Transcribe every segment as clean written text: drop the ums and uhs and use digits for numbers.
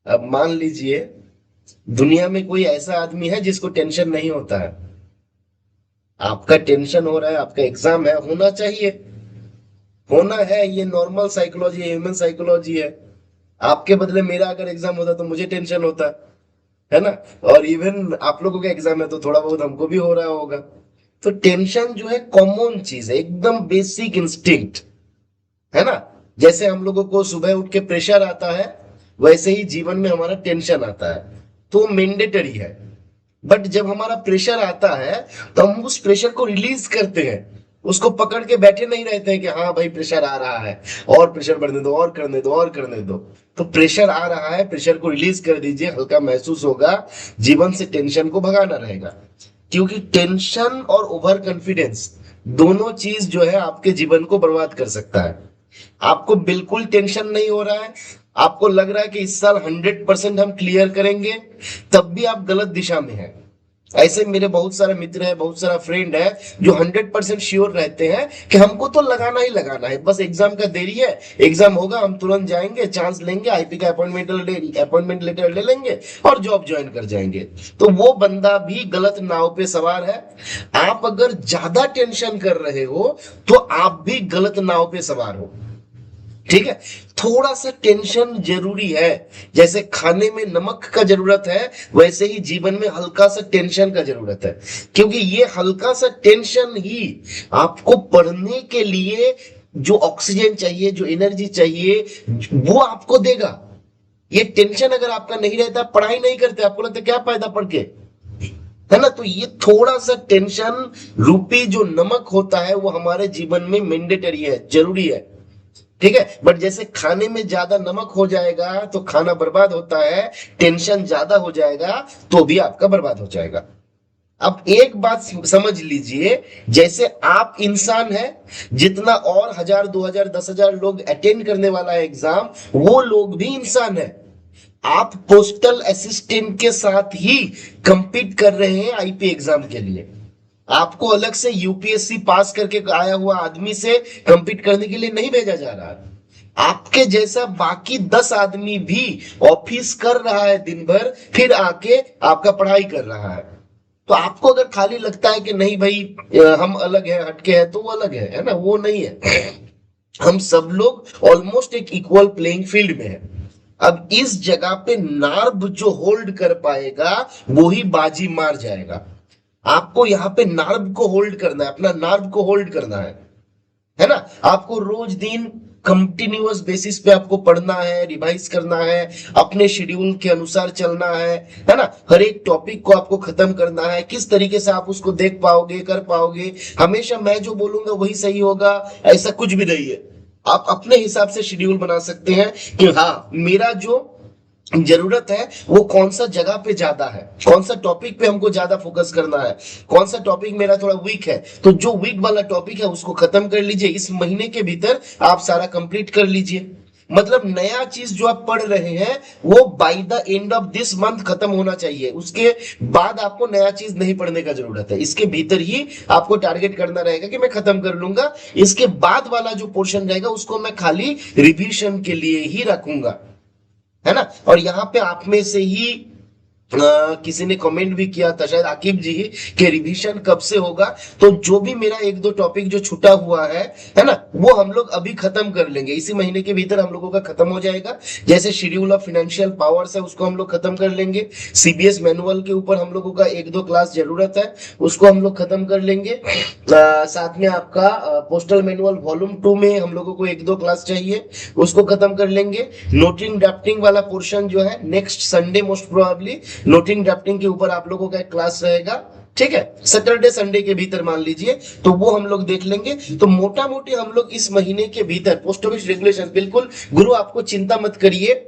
अब मान लीजिए दुनिया में कोई ऐसा आदमी है जिसको टेंशन नहीं होता है। आपका टेंशन हो रहा है, आपका एग्जाम है, होना चाहिए, होना है, ये नॉर्मल साइकोलॉजी है, ह्यूमन साइकोलॉजी है। आपके बदले मेरा अगर एग्जाम होता तो मुझे टेंशन होता, है ना। और इवन आप लोगों का एग्जाम है तो थोड़ा बहुत हमको भी हो रहा होगा। तो टेंशन जो है कॉमन चीज है, एकदम बेसिक इंस्टिंक्ट, है ना। जैसे हम लोगों को सुबह उठ के प्रेशर आता है, वैसे ही जीवन में हमारा टेंशन आता है, तो मैंडेटरी है। बट जब हमारा प्रेशर आता है तो हम उस प्रेशर को रिलीज करते हैं, उसको पकड़ के बैठे नहीं रहते हैं कि हाँ भाई प्रेशर आ रहा है, और प्रेशर बढ़ने दो, और करने दो, और करने दो। तो प्रेशर आ रहा है, प्रेशर को रिलीज कर दीजिए, हल्का महसूस होगा, जीवन से टेंशन को भगाना रहेगा। क्योंकि टेंशन और ओवर कॉन्फिडेंस दोनों चीज जो है आपके जीवन को बर्बाद कर सकता है। आपको बिल्कुल टेंशन नहीं हो रहा है, आपको लग रहा है कि इस साल 100% हम क्लियर करेंगे, तब भी आप गलत दिशा में हैं। ऐसे मेरे बहुत सारे मित्र है, बहुत सारा फ्रेंड है जो 100% श्योर रहते हैं कि हमको तो लगाना ही लगाना है, बस एग्जाम का देरी है, एग्जाम होगा हम तुरंत जाएंगे, चांस लेंगे, आईपी का अपॉइंटमेंट लेटर ले लेंगे और जॉब ज्वाइन कर जाएंगे। तो वो बंदा भी गलत नाव पे सवार है। आप अगर ज्यादा टेंशन कर रहे हो तो आप भी गलत नाव पे सवार हो। ठीक है, थोड़ा सा टेंशन जरूरी है। जैसे खाने में नमक का जरूरत है, वैसे ही जीवन में हल्का सा टेंशन का जरूरत है। क्योंकि ये हल्का सा टेंशन ही आपको पढ़ने के लिए जो ऑक्सीजन चाहिए, जो एनर्जी चाहिए, वो आपको देगा। ये टेंशन अगर आपका नहीं रहता, पढ़ाई नहीं करते, आपको लगता है क्या फायदा पढ़ के, है ना। तो ये थोड़ा सा टेंशन रूपी जो नमक होता है वो हमारे जीवन में मैंडेटरी है, जरूरी है। ठीक है, बट जैसे खाने में ज्यादा नमक हो जाएगा तो खाना बर्बाद होता है, टेंशन ज्यादा हो जाएगा तो भी आपका बर्बाद हो जाएगा। अब एक बात समझ लीजिए, जैसे आप इंसान हैं, जितना और 1000 2000 10,000 लोग अटेंड करने वाला है एग्जाम, वो लोग भी इंसान है। आप पोस्टल असिस्टेंट के साथ ही कंपीट कर रहे हैं आईपी एग्जाम के लिए। आपको अलग से यूपीएससी पास करके आया हुआ आदमी से compete करने के लिए नहीं भेजा जा रहा है। आपके जैसा बाकी 10 आदमी भी ऑफिस कर रहा है दिन भर, फिर आके आपका पढ़ाई कर रहा है। तो आपको अगर खाली लगता है कि नहीं भाई हम अलग है, हटके है, तो वो अलग है ना, वो नहीं है। हम सब लोग ऑलमोस्ट एक इक्वल प्लेइंग फील्ड में है। अब इस जगह पे नार्व जो होल्ड कर पाएगा वो ही बाजी मार जाएगा। आपको यहाँ पे नार्व को होल्ड करना है, अपना नार्व को होल्ड करना है ना। आपको रोज दिन कंटिन्यूअस बेसिस पे आपको पढ़ना है, रिवाइज करना है, अपने शेड्यूल के अनुसार चलना है ना। हर एक टॉपिक को आपको खत्म करना है। किस तरीके से आप उसको देख पाओगे, कर पाओगे, हमेशा मैं जो बोलूंगा वही सही होगा, ऐसा कुछ भी नहीं है। आप अपने हिसाब से शेड्यूल बना सकते हैं कि हाँ मेरा जो जरूरत है वो कौन सा जगह पे ज्यादा है, कौन सा टॉपिक पे हमको ज्यादा फोकस करना है, कौन सा टॉपिक मेरा थोड़ा वीक है, तो जो वीक वाला टॉपिक है उसको खत्म कर लीजिए। इस महीने के भीतर आप सारा कंप्लीट कर लीजिए। मतलब नया चीज जो आप पढ़ रहे हैं वो by the end of this month खत्म होना चाहिए। उसके बाद आपको नया चीज नहीं पढ़ने का जरूरत है, इसके भीतर ही आपको टारगेट करना रहेगा कि मैं खत्म कर लूंगा। इसके बाद वाला जो पोर्शन रहेगा उसको मैं खाली रिवीजन के लिए ही रखूंगा, है ना। और यहाँ पे आप में से ही किसी ने कमेंट भी किया था, शायद आकिब जी ही, कि रिवीजन कब से होगा। तो जो भी मेरा एक दो टॉपिक जो छूटा हुआ है ना, वो हम लोग अभी खत्म कर लेंगे, इसी महीने के भीतर हम लोगों का खत्म हो जाएगा। जैसे शेड्यूल ऑफ फाइनेंशियल पावर्स है उसको हम लोग खत्म कर लेंगे। सीबीएस मैनुअल के ऊपर हम लोगों का एक दो क्लास जरूरत है, उसको हम लोग खत्म कर लेंगे। साथ में आपका पोस्टल मैनुअल वॉल्यूम 2 में हम लोगों को एक दो क्लास चाहिए, उसको खत्म कर लेंगे। नोटिंग ड्राफ्टिंग वाला पोर्शन जो है next Sunday most probably noting drafting के ऊपर आप लोगों का एक क्लास रहेगा। ठीक है, सैटरडे संडे के भीतर मान लीजिए, तो वो हम लोग देख लेंगे। तो मोटा मोटी हम लोग इस महीने के भीतर पोस्ट ऑफिस रेगुलेशन, बिल्कुल गुरु आपको चिंता मत करिए,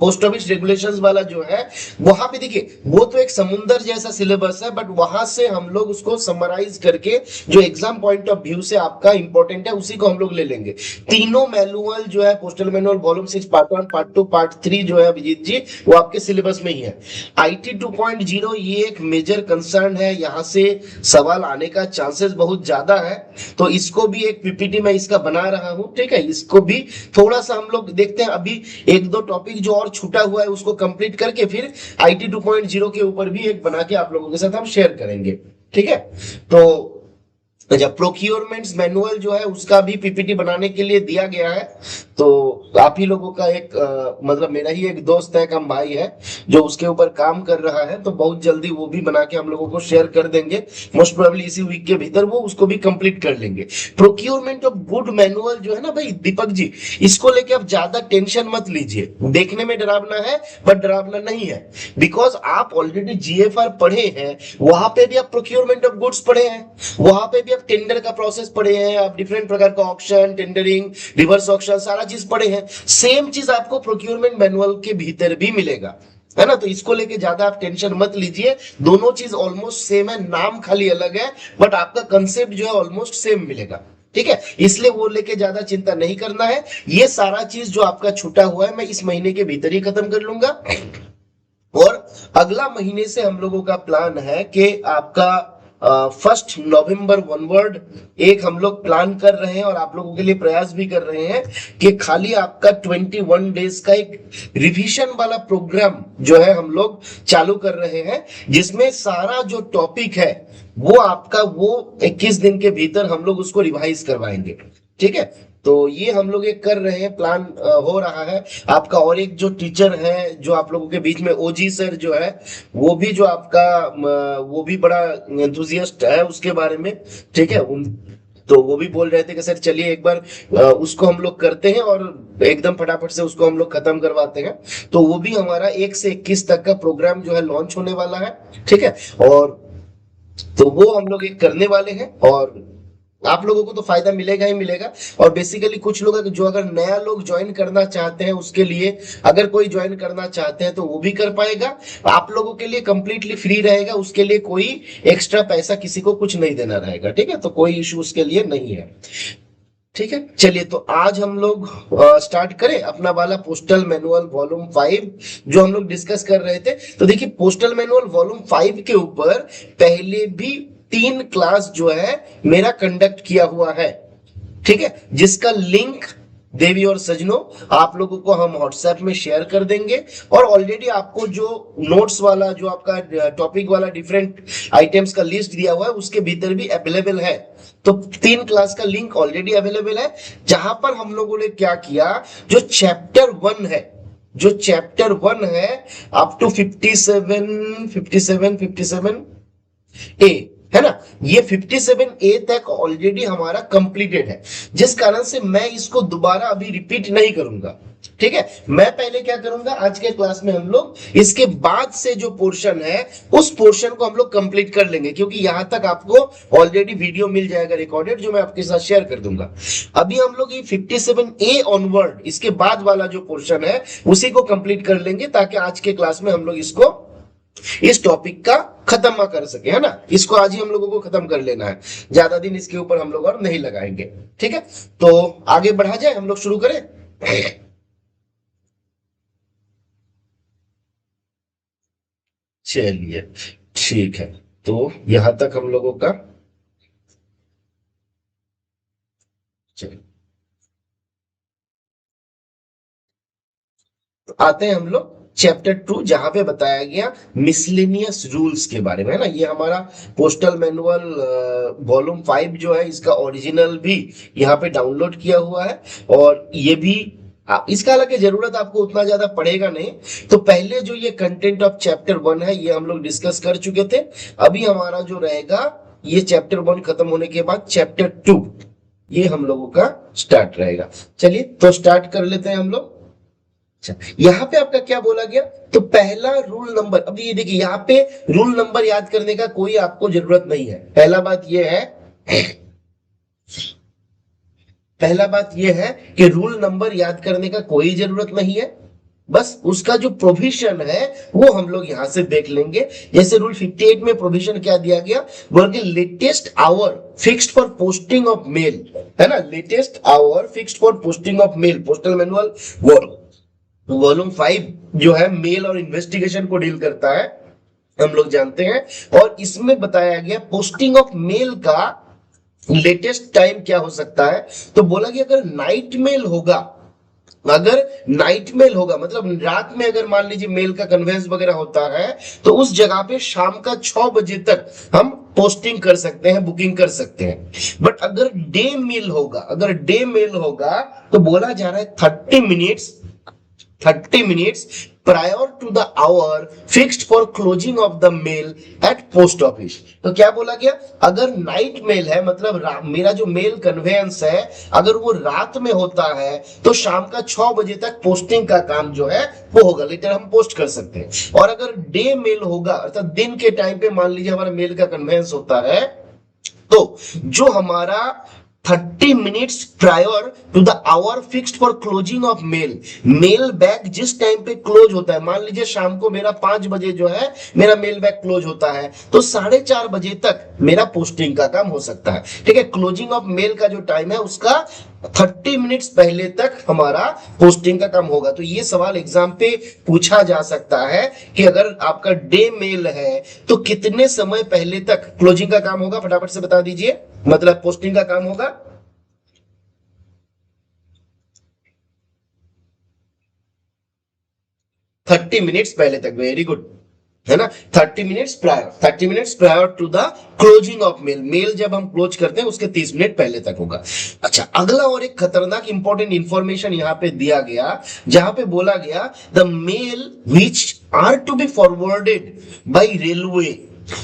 पोस्ट ऑफिस रेगुलेशंस वाला जो है वहां पे देखिए वो तो एक समुंदर जैसा सिलेबस है, बट वहां से हम लोग उसको समराइज करके जो एग्जाम पॉइंट ऑफ व्यू से आपका इंपॉर्टेंट है उसी को हम लोग ले लेंगे। तीनों मैनुअल जो है, postal manual volume 6 part 1 part 2 part 3 जो है अभिजीत जी, वो आपके सिलेबस में ही है। आईटी 2.0 ये एक मेजर कंसर्न है, यहाँ से सवाल आने का चांसेस बहुत ज्यादा है। तो इसको भी एक पीपीटी में इसका बना रहा हूं, ठीक है, इसको भी थोड़ा सा हम लोग देखते हैं। अभी एक दो टॉपिक जो और छूटा हुआ है उसको कंप्लीट करके फिर IT 2.0 के ऊपर भी एक बना के आप लोगों के साथ हम शेयर करेंगे। ठीक है, तो जब प्रोक्योरमेंट्स मैनुअल जो है उसका भी PPT बनाने के लिए दिया गया है, तो आप ही लोगों का एक मतलब मेरा ही एक दोस्त है, कम भाई है, जो उसके ऊपर काम कर रहा है, तो बहुत जल्दी वो भी बना के हम लोगों को शेयर कर देंगे। मोस्ट प्रोबेबली इसी वीक के भीतर वो उसको भी कंप्लीट कर लेंगे। प्रोक्योरमेंट ऑफ गुड मैनुअल जो है ना भाई दीपक जी, इसको लेके आप ज्यादा टेंशन मत लीजिए। देखने में डरावना है बट डरावना नहीं है, बिकॉज आप ऑलरेडी GFR पढ़े हैं, वहां पे भी आप प्रोक्योरमेंट ऑफ गुड्स पढ़े हैं, वहां पे भी आप टेंडर का प्रोसेस पढ़े हैं, आप डिफरेंट प्रकार का ऑक्शन, टेंडरिंग, रिवर्स ऑक्शन, सारा चीज पढ़े हैं। सेम चीज आपको प्रोक्योरमेंट मैनुअल के भीतर भी मिलेगा, है ना। तो इसको लेके ज्यादा आप टेंशन मत लीजिए, दोनों चीज ऑलमोस्ट सेम है, नाम खाली अलग है, बट आपका कंसेप्ट जो है ऑलमोस्ट सेम मिलेगा। ठीक है, इसलिए वो लेके ज्यादा चिंता नहीं करना है। ये सारा चीज जो आपका छूटा हुआ है मैं इस महीने के भीतर ही खत्म कर लूंगा, और अगला महीने से हम लोगों का प्लान है कि आपका 1 नवंबर ऑनवर्ड एक हम लोग प्लान कर रहे हैं, और आप लोगों के लिए प्रयास भी कर रहे हैं कि खाली आपका 21 डेज का एक रिवीजन वाला प्रोग्राम जो है हम लोग चालू कर रहे हैं, जिसमें सारा जो टॉपिक है वो आपका वो 21 दिन के भीतर हम लोग उसको रिवाइज करवाएंगे। ठीक है, तो ये हम लोग एक कर रहे हैं, प्लान हो रहा है आपका। और एक जो टीचर है जो आप लोगों के बीच में ओजी सर जो है, वो भी जो आपका वो भी बड़ा एंथुजियास्ट है उसके बारे में। ठीक है, उन तो वो भी बोल रहे थे कि सर चलिए एक बार उसको हम लोग करते हैं और एकदम फटाफट से उसको हम लोग खत्म करवाते हैं। तो वो भी हमारा 1 से 21 तक का प्रोग्राम जो है लॉन्च होने वाला है। ठीक है, और तो वो हम लोग एक करने वाले हैं, और आप लोगों को तो फायदा मिलेगा ही मिलेगा। और बेसिकली कुछ लोग जो अगर नया लोग ज्वाइन करना चाहते हैं उसके लिए, अगर कोई ज्वाइन करना चाहते हैं तो वो भी कर पाएगा। आप लोगों के लिए कंप्लीटली फ्री रहेगा, उसके लिए कोई एक्स्ट्रा पैसा किसी को कुछ नहीं देना रहेगा। ठीक है, तो कोई इशू उसके लिए नहीं है। ठीक है, चलिए तो आज हम लोग स्टार्ट करें अपना वाला पोस्टल मैनुअल वॉल्यूम 5 जो हम लोग डिस्कस कर रहे थे। तो देखिए पोस्टल मैनुअल वॉल्यूम 5 के ऊपर पहले भी 3 क्लास जो है मेरा कंडक्ट किया हुआ है। ठीक है, जिसका लिंक देवी और सजनों आप लोगों को हम व्हाट्सएप में शेयर कर देंगे, और ऑलरेडी आपको जो नोट्स वाला जो आपका टॉपिक वाला डिफरेंट आइटम्स का लिस्ट दिया हुआ है उसके भीतर भी अवेलेबल है। तो 3 क्लास का लिंक ऑलरेडी अवेलेबल है, जहां पर हम लोगों ने क्या किया, जो चैप्टर 1 है, जो चैप्टर 1 है अप टू 57 ए, है ना, ये 57A तक ऑलरेडी हमारा कंप्लीटेड है, जिस कारण से मैं इसको दोबारा अभी रिपीट नहीं करूंगा। ठीक है, मैं पहले क्या करूंगा, आज के क्लास में हम लोग इसके बाद से जो पोर्शन है उस पोर्शन को हम लोग कंप्लीट कर लेंगे, क्योंकि यहां तक आपको ऑलरेडी वीडियो मिल जाएगा रिकॉर्डेड, जो मैं आपके साथ शेयर कर दूंगा। अभी हम लोग ये 57A ऑनवर्ड इसके बाद वाला जो पोर्शन है उसी को कंप्लीट कर लेंगे, ताकि आज के क्लास में हम लोग इसको इस टॉपिक का खत्म कर सके, है ना। इसको आज ही हम लोगों को खत्म कर लेना है, ज्यादा दिन इसके ऊपर हम लोग और नहीं लगाएंगे। ठीक है, तो आगे बढ़ा जाए, हम लोग शुरू करें। चलिए ठीक है, तो यहां तक हम लोगों का, चलिए तो आते हैं हम लोग चैप्टर 2, जहां पे बताया गया मिसलेनियस रूल्स के बारे में, है ना। ये हमारा पोस्टल मैनुअल वॉल्यूम 5 जो है इसका ओरिजिनल भी यहाँ पे डाउनलोड किया हुआ है, और ये भी इसका हालांकि जरूरत आपको उतना ज्यादा पड़ेगा नहीं। तो पहले जो ये कंटेंट ऑफ चैप्टर 1 है ये हम लोग डिस्कस कर चुके थे। अभी हमारा जो रहेगा ये चैप्टर 1 खत्म होने के बाद चैप्टर 2 ये हम लोगों का स्टार्ट रहेगा। चलिए तो स्टार्ट कर लेते हैं हम लोग। अच्छा, यहाँ पे आपका क्या बोला गया, तो पहला रूल नंबर, अभी ये देखिए यहाँ पे रूल नंबर याद करने का कोई आपको जरूरत नहीं है। पहला बात ये है कि रूल नंबर याद करने का कोई जरूरत नहीं है, बस उसका जो प्रोविजन है वो हम लोग यहां से देख लेंगे। जैसे रूल 58 में प्रोविजन क्या दिया गया, बोल latest hour fixed for posting of mail, है ना, latest hour fixed for posting of mail. Postal manual volume 5 जो है मेल और इन्वेस्टिगेशन को डील करता है, हम लोग जानते हैं। और इसमें बताया गया पोस्टिंग ऑफ मेल का लेटेस्ट टाइम क्या हो सकता है, तो बोला कि अगर नाइट मेल होगा अगर नाइट मेल होगा मतलब रात में अगर मान लीजिए मेल का कन्वेंस वगैरह होता है, तो उस जगह पे शाम का 6 बजे तक हम पोस्टिंग कर सकते हैं, बुकिंग कर सकते हैं। बट अगर डे मेल होगा, अगर डे मेल होगा, तो बोला जा रहा है 30 minutes, 30 minutes prior to the hour fixed for closing of the mail at post office। तो क्या बोला गया, अगर नाइट मेल है मतलब मेरा जो मेल कन्वेंस है अगर वो रात में होता है, तो शाम का 6 बजे तक पोस्टिंग का काम जो है वो होगा, लेटर हम पोस्ट कर सकते हैं। और अगर डे मेल होगा अर्थात दिन के टाइम पे मान लीजिए हमारा मेल का कन्वेंस होता है, तो जो हमारा 30 minutes prior to the hour fixed for closing of mail, mail bag जिस टाइम पे क्लोज होता है, मान लीजिए शाम को मेरा 5 बजे जो है मेरा मेल बैग क्लोज होता है, तो 4:30 बजे तक मेरा पोस्टिंग का काम हो सकता है। ठीक है, क्लोजिंग ऑफ मेल का जो टाइम है उसका 30 मिनट्स पहले तक हमारा पोस्टिंग का काम होगा। तो ये सवाल एग्जाम पे पूछा जा सकता है कि अगर आपका डे मेल है तो कितने समय पहले तक क्लोजिंग का काम होगा, फटाफट से बता दीजिए, मतलब पोस्टिंग का काम होगा। 30 मिनट्स पहले तक, वेरी गुड, है ना। 30 minutes prior, 30 minutes prior to the closing of mail, mail जब हम क्लोज करते हैं उसके 30 मिनट पहले तक होगा। अच्छा, अगला और एक खतरनाक इंपॉर्टेंट इंफॉर्मेशन यहां पे दिया गया, जहां पे बोला गया the mail which are to be forwarded by railway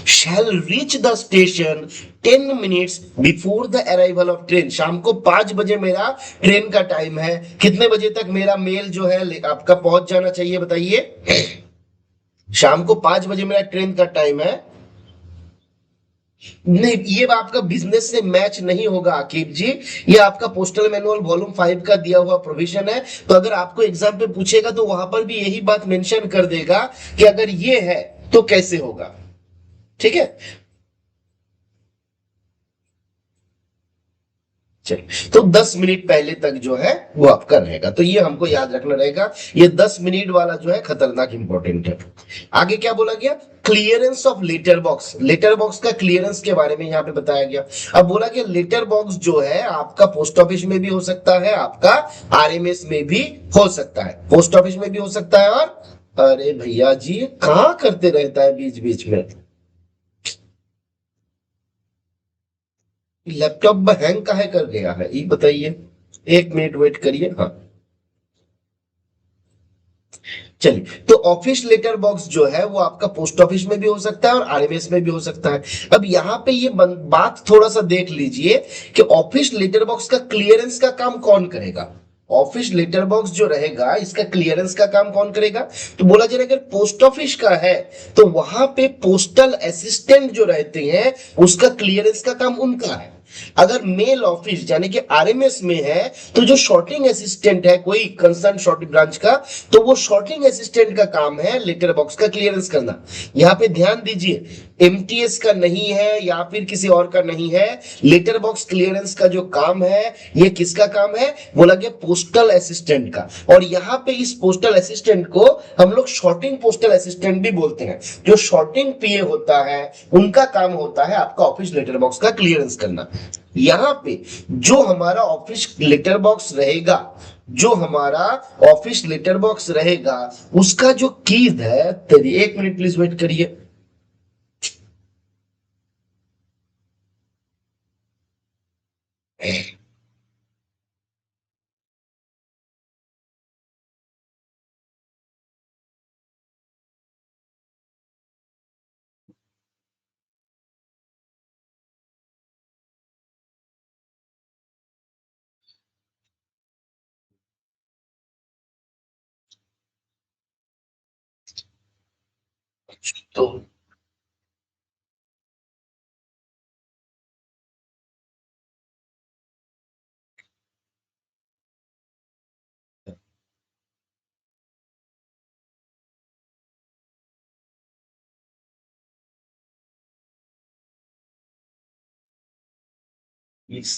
shall reach the station 10 minutes before the arrival of train। शाम को 5 बजे मेरा ट्रेन का टाइम है, कितने बजे तक मेरा मेल जो है आपका पहुंच जाना चाहिए बताइए। शाम को 5 बजे मेरा ट्रेन का टाइम है। नहीं, ये आपका बिजनेस से मैच नहीं होगा आकिब जी, ये आपका पोस्टल मैनुअल वॉल्यूम 5 का दिया हुआ प्रोविजन है। तो अगर आपको एग्जाम पे पूछेगा तो वहां पर भी यही बात मेंशन कर देगा कि अगर ये है तो कैसे होगा। ठीक है, चलिए, तो 10 मिनट पहले तक जो है वो आपका रहेगा, तो ये हमको याद रखना रहेगा। ये 10 मिनट वाला जो है खतरनाक इंपॉर्टेंट है। आगे क्या बोला गया, clearance of letter box, letter box का क्लियरेंस के बारे में यहाँ पे बताया गया। अब बोला गया लेटर बॉक्स जो है आपका पोस्ट ऑफिस में भी हो सकता है, आपका आरएमएस में भी हो सकता है, पोस्ट ऑफिस में भी हो सकता है। और अरे भैया जी कहाँ करते रहता है बीच बीच में, लैपटॉप में हैंग काहे कर गया है ये बताइए, 1 मिनट वेट करिए। हाँ, चलिए, तो ऑफिस लेटर बॉक्स जो है वो आपका पोस्ट ऑफिस में भी हो सकता है और आरएमएस में भी हो सकता है। अब यहाँ पे ये बात थोड़ा सा देख लीजिए कि ऑफिस लेटर बॉक्स का क्लियरेंस का काम कौन करेगा। ऑफिस लेटर बॉक्स जो रहेगा इसका क्लियरेंस का काम कौन करेगा, तो बोला जा रहा है अगर पोस्ट ऑफिस का है तो वहां पे पोस्टल असिस्टेंट जो रहते हैं उसका क्लियरेंस का काम उनका है। अगर मेल ऑफिस यानी कि आरएमएस में है तो जो शॉर्टिंग असिस्टेंट है कोई कंसर्न शॉर्टिंग ब्रांच का, तो वो शॉर्टिंग असिस्टेंट का काम है लेटर बॉक्स का क्लियरेंस करना। यहां पे ध्यान दीजिए, एमटीएस का नहीं है या फिर किसी और का नहीं है, लेटर बॉक्स क्लियरेंस का जो काम है ये किसका काम है, बोला गया पोस्टल असिस्टेंट का। और यहाँ पे इस पोस्टल असिस्टेंट को हम लोग शॉर्टिंग पोस्टल असिस्टेंट भी बोलते हैं। जो शॉर्टिंग पीए होता है उनका काम होता है आपका ऑफिस लेटर बॉक्स का क्लियरेंस करना। यहां पे जो हमारा ऑफिस लेटर बॉक्स रहेगा, जो हमारा ऑफिस लेटर बॉक्स रहेगा उसका जो कीज है तेरी, 1 मिनट प्लीज वेट करिए। तो इस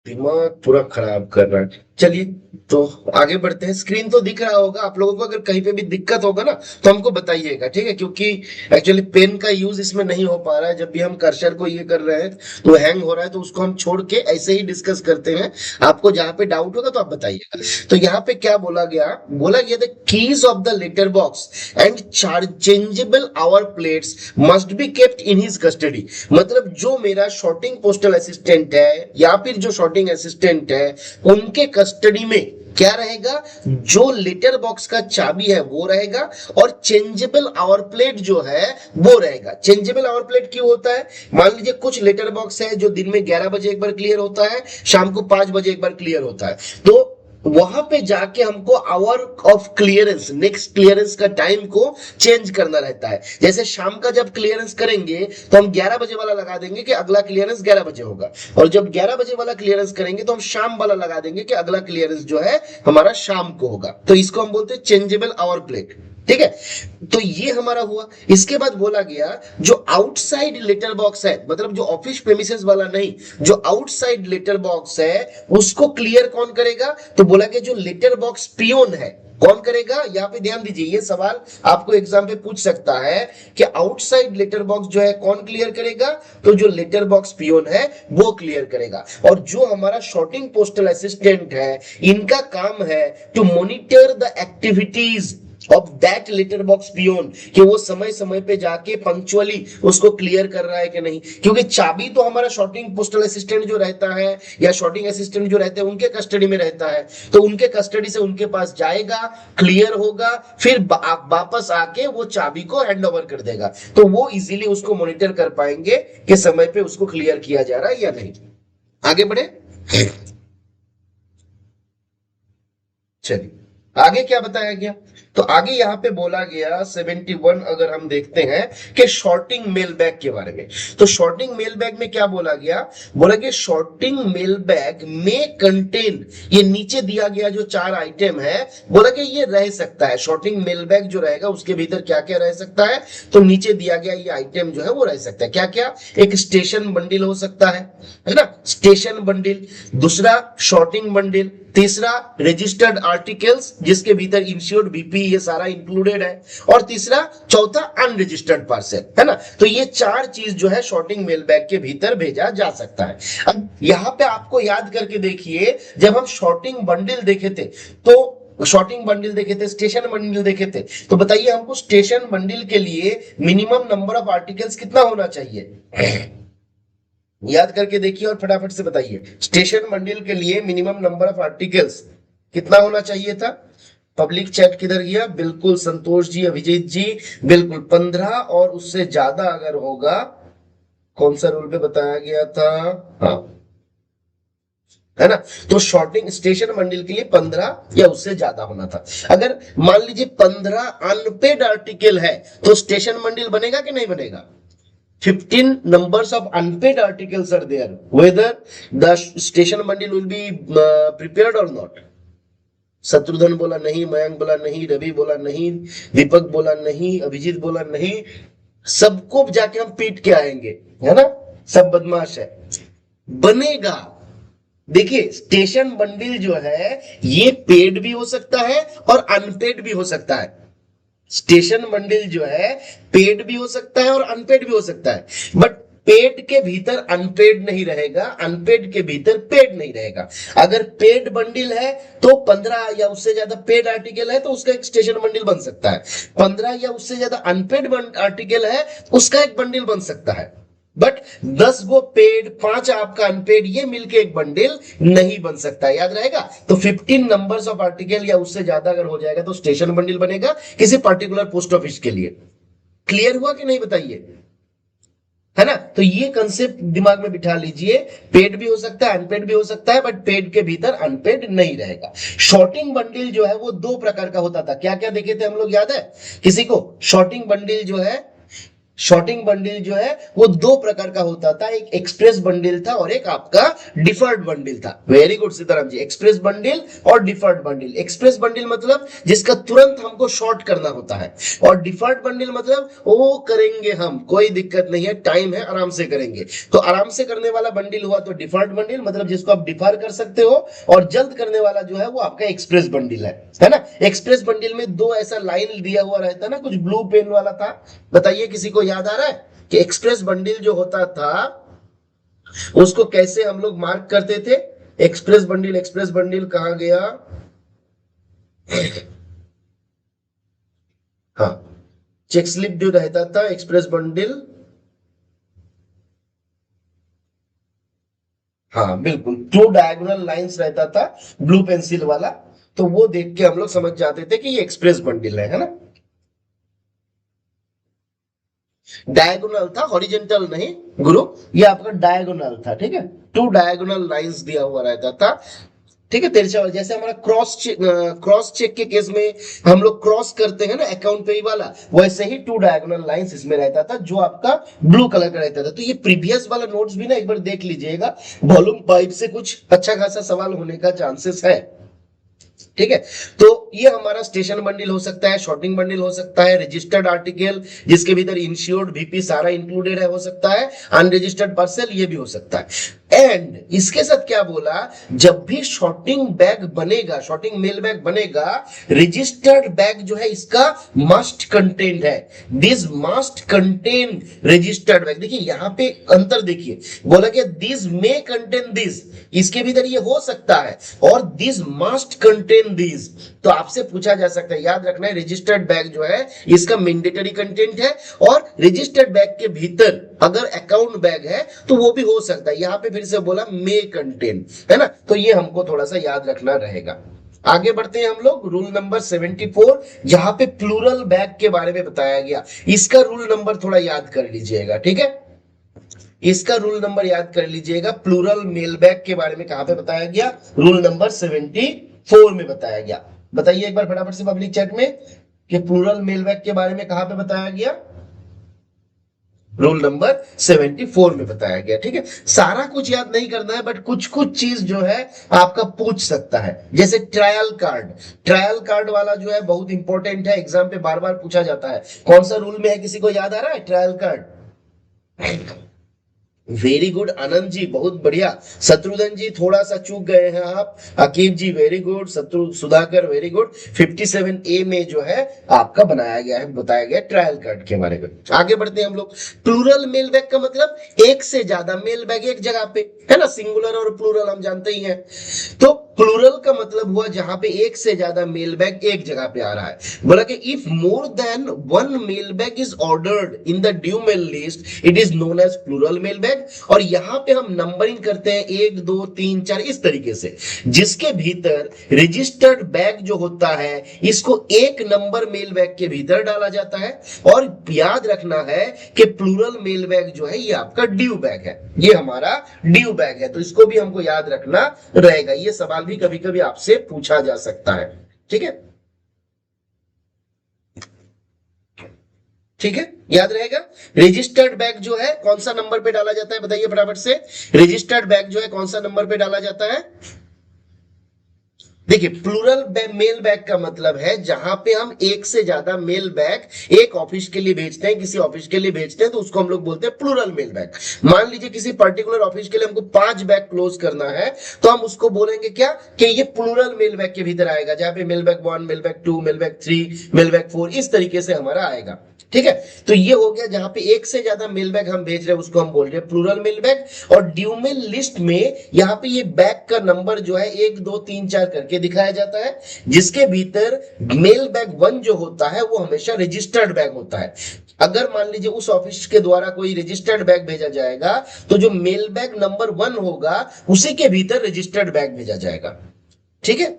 दिमाग पूरा खराब कर रहा है। चलिए, तो आगे बढ़ते हैं। स्क्रीन तो दिख रहा होगा आप लोगों को, अगर कहीं पे भी दिक्कत होगा ना तो हमको बताइएगा, ठीक है? क्योंकि एक्चुअली पेन का यूज इसमें नहीं हो पा रहा है। जब भी हम कर्सर को ये कर रहे हैं तो हैंग हो रहा है, तो उसको हम छोड़ के ऐसे ही डिस्कस करते हैं। आपको जहां पे डाउट होगा तो आप बताइएगा। तो यहाँ पे क्या बोला गया the keys of the letter box and changeable hour plates must be kept in his custody. मतलब जो मेरा शॉर्टिंग पोस्टल असिस्टेंट है या फिर जो शॉर्टिंग असिस्टेंट है, उनके कस्टडी में क्या रहेगा? जो लेटर बॉक्स का चाबी है वो रहेगा, और चेंजेबल आवर प्लेट जो है वो रहेगा। चेंजेबल आवर प्लेट क्यों होता है? मान लीजिए कुछ लेटर बॉक्स है जो दिन में 11 बजे एक बार क्लियर होता है, शाम को 5 बजे एक बार क्लियर होता है। तो वहां पे जाके हमको hour of clearance, next clearance का टाइम को चेंज करना रहता है। जैसे शाम का जब क्लियरेंस करेंगे तो हम 11 बजे वाला लगा देंगे कि अगला क्लियरेंस 11 बजे होगा, और जब 11 बजे वाला क्लियरेंस करेंगे तो हम शाम वाला लगा देंगे कि अगला क्लियरेंस जो है हमारा शाम को होगा। तो इसको हम बोलते हैं चेंजेबल आवर प्लेट, ठीक है? तो ये हमारा हुआ। इसके बाद बोला गया जो आउटसाइड लेटर बॉक्स है, मतलब जो ऑफिस प्रेमिसेस वाला नहीं, जो आउटसाइड लेटर बॉक्स है उसको क्लियर कौन करेगा? तो बोला गया जो लेटर बॉक्स पियोन है, कौन करेगा? यहां पे ध्यान दीजिए, ये सवाल आपको एग्जाम पे पूछ सकता है कि आउटसाइड लेटर बॉक्स जो है कौन क्लियर करेगा? तो जो लेटर बॉक्स पियोन है वो क्लियर करेगा। और जो हमारा शॉर्टिंग पोस्टल असिस्टेंट है, इनका काम है to monitor the activities of that letter box peon, कि वो समय समय पे जाके पंक्चुअली उसको क्लियर कर रहा है कि नहीं। क्योंकि चाबी तो हमारा शॉर्टिंग पोस्टल असिस्टेंट जो रहता है या शॉर्टिंग असिस्टेंट जो रहते हैं उनके कस्टडी में रहता है, तो उनके कस्टडी से उनके पास जाएगा, क्लियर होगा, फिर वापस आके वो चाबी को हैंड ओवर कर देगा। तो वो इजीली उसको मॉनिटर कर पाएंगे कि समय पे उसको क्लियर किया जा रहा है या नहीं। आगे बढ़े, चलिए आगे क्या बताया गया? तो आगे यहां पे बोला गया 71, अगर हम देखते हैं कि शॉर्टिंग मेल बैग के बारे में। तो शॉर्टिंग मेल बैग में क्या बोला गया? बोला कि शॉर्टिंग मेल बैग में कंटेन, ये नीचे दिया गया जो 4 आइटम है, बोला कि ये रह सकता है। शॉर्टिंग मेल बैग जो रहेगा उसके भीतर क्या क्या रह सकता है? तो नीचे दिया गया ये आइटम जो है वो रह सकता है। क्या क्या? एक स्टेशन बंडल हो सकता है ना, स्टेशन बंडल। दूसरा शॉर्टिंग बंडल। तीसरा रजिस्टर्ड आर्टिकल्स जिसके भीतर इंश्योर्ड बीपी ये सारा इंक्लूडेड है। और तीसरा चौथा अनरजिस्टर्ड पार्सल, है ना। तो ये 4 चीज जो है शॉर्टिंग मेल बैग के भीतर भेजा जा सकता है। अब यहां पे आपको याद करके देखिए, जब हम शॉर्टिंग बंडल देखे थे तो शॉर्टिंग बंडल देखे थे, स्टेशन बंडल देखे थे, तो बताइए हमको स्टेशन बंडल के लिए मिनिमम नंबर ऑफ आर्टिकल्स कितना होना चाहिए? याद करके देखिए और फटाफट से बताइए, स्टेशन बंडल के लिए मिनिमम नंबर ऑफ आर्टिकल्स कितना होना चाहिए था? पब्लिक चैट किधर गया? बिल्कुल संतोष जी, अभिजीत जी, बिल्कुल 15, और उससे ज्यादा अगर होगा, कौन सा रूल पे बताया गया था? हाँ, है ना। तो शॉर्टिंग स्टेशन बंडल के लिए 15 या उससे ज्यादा होना था। अगर मान लीजिए 15 अनपेड आर्टिकल है तो स्टेशन बंडल बनेगा कि नहीं बनेगा? 15 numbers of unpaid articles are there, whether the station bundle will be prepared or not. Shatrughan बोला नहीं, मयंक बोला नहीं, रवि बोला नहीं, दीपक बोला नहीं, अभिजीत बोला नहीं। सबको जाके हम पीट के आएंगे, है ना। सब बदमाश है, बनेगा। देखिए स्टेशन बंडल जो है ये पेड भी हो सकता है और अनपेड भी हो सकता है। स्टेशन बंडल जो है पेड भी हो सकता है और अनपेड भी हो सकता है, बट पेड के भीतर अनपेड नहीं रहेगा, अनपेड के भीतर पेड नहीं रहेगा। अगर पेड बंडल है तो 15 या उससे ज्यादा पेड आर्टिकल है तो उसका एक स्टेशन बंडल बन सकता है। 15 या उससे ज्यादा अनपेड आर्टिकल है उसका एक बंडल बन सकता है। बट 10 गो पेड, 5 आपका अनपेड, ये मिलके एक बंडल नहीं बन सकता। याद रहेगा। तो 15 नंबर्स ऑफ आर्टिकल या उससे ज्यादा अगर हो जाएगा तो स्टेशन बंडल बनेगा किसी पर्टिकुलर पोस्ट ऑफिस के लिए। क्लियर हुआ कि नहीं बताइए, है ना। तो ये कंसेप्ट दिमाग में बिठा लीजिए, पेड भी हो सकता है, अनपेड भी हो सकता है, बट पेड के भीतर अनपेड नहीं रहेगा। शॉर्टिंग बंडल जो है वो 2 प्रकार का होता था। क्या क्या देखे थे हम लोग, याद है किसी को? शॉर्टिंग बंडल जो है शॉर्टिंग बंडल जो है वो दो प्रकार का होता था, एक एक्सप्रेस बंडल था और एक आपका डिफर्ड बंडल था। Very good Sitaram ji, express bundle और डिफर्ड बंडल। एक्सप्रेस बंडल मतलब जिसका तुरंत हमको शॉर्ट करना होता है, और डिफर्ड बंडल मतलब वो करेंगे हम, कोई दिक्कत नहीं है, टाइम है, आराम से करेंगे। तो आराम से करने वाला बंडल हुआ तो डिफर्ड बंडल, मतलब जिसको आप डिफर कर सकते हो, और जल्द करने वाला जो है वो आपका एक्सप्रेस बंडल है ना। एक्सप्रेस बंडल में दो ऐसा लाइन दिया हुआ रहता है ना, कुछ ब्लू पेन वाला था। बताइए किसी को याद आ रहा है कि एक्सप्रेस बंडल जो होता था उसको कैसे हम लोग मार्क करते थे? एक्सप्रेस बंडल, एक्सप्रेस बंडल कहां गया? हाँ, चेक स्लिप जो रहता था एक्सप्रेस बंडल, हाँ बिल्कुल, टू डायगोनल लाइंस रहता था, ब्लू पेंसिल वाला। तो वो देख के हम लोग समझ जाते थे कि ये एक्सप्रेस बंडल है ना। डायगोनल था, हॉरिजेंटल नहीं गुरु, ये आपका डायगोनल था, ठीक है। टू डायगोनल लाइंस दिया हुआ रहता था, ठीक है, तिरछा वाला। जैसे हमारा क्रॉस चेक के केस में हम लोग क्रॉस करते हैं ना अकाउंट पे वाला, वैसे ही टू डायगोनल लाइंस इसमें रहता था जो आपका ब्लू कलर का रहता था। तो ये प्रीवियस वाला नोट्स भी ना एक बार देख लीजिएगा, वॉल्यूम 5 से कुछ अच्छा खासा सवाल होने का चांसेस है, ठीक है। तो ये हमारा स्टेशन बंडल हो सकता है, शॉर्टिंग बंडल हो सकता है, रजिस्टर्ड आर्टिकल जिसके भीतर इंश्योर्ड वीपी सारा इंक्लूडेड है हो सकता है, अनरजिस्टर्ड पार्सल ये भी हो सकता है। एंड इसके साथ क्या बोला, जब भी शॉर्टिंग बैग बनेगा, शॉर्टिंग मेल बैग बनेगा, रजिस्टर्ड बैग जो है इसका मस्ट कंटेंट है, this must contain registered bag. देखिए यहां पे अंतर देखिए, बोला कि दिस मे कंटेन दिस, इसके भीतर ये हो सकता है, और दिस मस्ट कंटेन दिस। तो आपसे पूछा जा सकता है, याद रखना है रजिस्टर्ड बैग जो है इसका मैंडेटरी कंटेंट है, और रजिस्टर्ड बैग के भीतर अगर अकाउंट बैग है तो वो भी हो सकता है। यहां पे फिर से बोला मे कंटेन, है ना, तो ये हमको थोड़ा सा याद रखना रहेगा। आगे बढ़ते हैं हम लोग, रूल नंबर 74, जहां पे प्लूरल बैग के बारे में बताया गया। इसका रूल नंबर थोड़ा याद कर लीजिएगा, ठीक है। इसका रूल नंबर याद कर लीजिएगा, प्लूरल मेल बैग के बारे में कहां पे बताया गया? रूल नंबर 74 में बताया गया। बताइए एक बार फटाफट से पब्लिक चैट में कि प्लूरल मेल बैग के बारे में कहां पे बताया गया? रूल नंबर 74 में बताया गया, ठीक है। सारा कुछ याद नहीं करना है, बट कुछ कुछ चीज जो है आपका पूछ सकता है, जैसे ट्रायल कार्ड। ट्रायल कार्ड वाला जो है बहुत इंपॉर्टेंट है, एग्जाम पे बार बार पूछा जाता है। कौन सा रूल में है, किसी को याद आ रहा है trial card? Very good Anand ji, बहुत बढ़िया। शत्रुघ्न जी थोड़ा सा चूक गए हैं आप। अकीब जी वेरी गुड, शत्रु सुधाकर वेरी गुड। 57A में जो है आपका बनाया गया है, बताया गया ट्रायल कार्ड के बारे में। आगे बढ़ते हैं हम लोग। प्लूरल मेल बैग का मतलब एक से ज्यादा मेल बैग एक जगह पे, है ना, सिंगुलर और प्लूरल हम जानते ही हैं। तो प्लूरल का मतलब हुआ जहां पे एक से ज्यादा मेल बैग एक जगह पे आ रहा है। बोला कि if more than one mail bag is ordered in the due mail list it is known as plural mail bag. और यहां पे हम नंबरिंग करते हैं 1 2 3 4 इस तरीके से, जिसके भीतर रजिस्टर्ड बैग जो होता है इसको एक नंबर मेल बैग के भीतर डाला जाता है। और याद रखना है कि प्लूरल मेल बैग जो है ये आपका ड्यू बैग है, ये हमारा ड्यू बैग है, तो इसको भी हमको याद रखना रहेगा। ये सवाल भी कभी कभी आपसे पूछा जा सकता है, ठीक है। ठीक है, याद रहेगा। रजिस्टर्ड बैग जो है कौन सा नंबर पे डाला जाता है, बताइए फटाफट से। रजिस्टर्ड बैग जो है कौन सा नंबर पे डाला जाता है? देखिए प्लूरल मेल बैग का मतलब है जहां पे हम एक से ज्यादा मेल बैग एक ऑफिस के लिए भेजते हैं, किसी ऑफिस के लिए भेजते हैं, तो उसको हम लोग बोलते हैं प्लूरल मेल बैग। मान लीजिए किसी पर्टिकुलर ऑफिस के लिए हमको 5 बैग क्लोज करना है, तो हम उसको बोलेंगे क्या कि ये प्लूरल मेल बैग के भीतर आएगा, जहां पे mail bag 1, mail bag 2, mail bag 3, mail bag 4 इस तरीके से हमारा आएगा, ठीक है। तो ये हो गया जहां पे एक से ज्यादा मेल बैग हम भेज रहे हैं उसको हम बोल रहे हैं प्लूरल मेल बैग। और ड्यूमेल लिस्ट में यहाँ पे ये बैग का नंबर जो है 1 2 3 4 करके दिखाया जाता है, जिसके भीतर मेल बैग 1 जो होता है वो हमेशा रजिस्टर्ड बैग होता है। अगर मान लीजिए उस ऑफिस के द्वारा कोई रजिस्टर्ड बैग भेजा जाएगा, तो जो मेल बैग नंबर 1 होगा उसी के भीतर रजिस्टर्ड बैग भेजा जाएगा, ठीक है।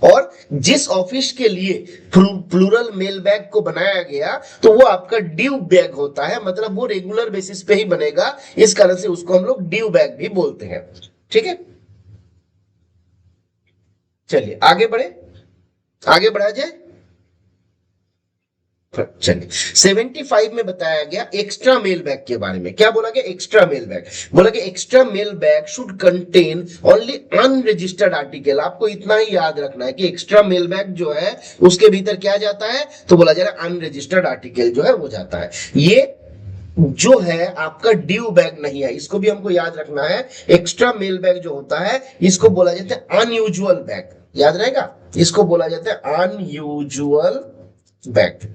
और जिस ऑफिस के लिए प्लूरल मेल बैग को बनाया गया तो वो आपका ड्यू बैग होता है, मतलब वो रेगुलर बेसिस पे ही बनेगा, इस कारण से उसको हम लोग ड्यू बैग भी बोलते हैं, ठीक है। चलिए आगे बढ़े, आगे बढ़ा जाए। चलिए 75 में बताया गया एक्स्ट्रा मेल बैग के बारे में। क्या बोला गया? एक्स्ट्रा मेल बैग बोला कि extra mail bag should contain only unregistered article. आपको इतना ही याद रखना है कि एक्स्ट्रा मेल बैग जो है उसके भीतर क्या जाता है, तो बोला जा रहा है अनरजिस्टर्ड आर्टिकल जो है वो जाता है। ये जो है आपका ड्यू बैग नहीं है, इसको भी हमको याद रखना है। एक्स्ट्रा मेल बैग जो होता है इसको बोला जाता है अनयूजुअल बैग, याद रहेगा, इसको बोला जाता है अनयूजुअल बैग।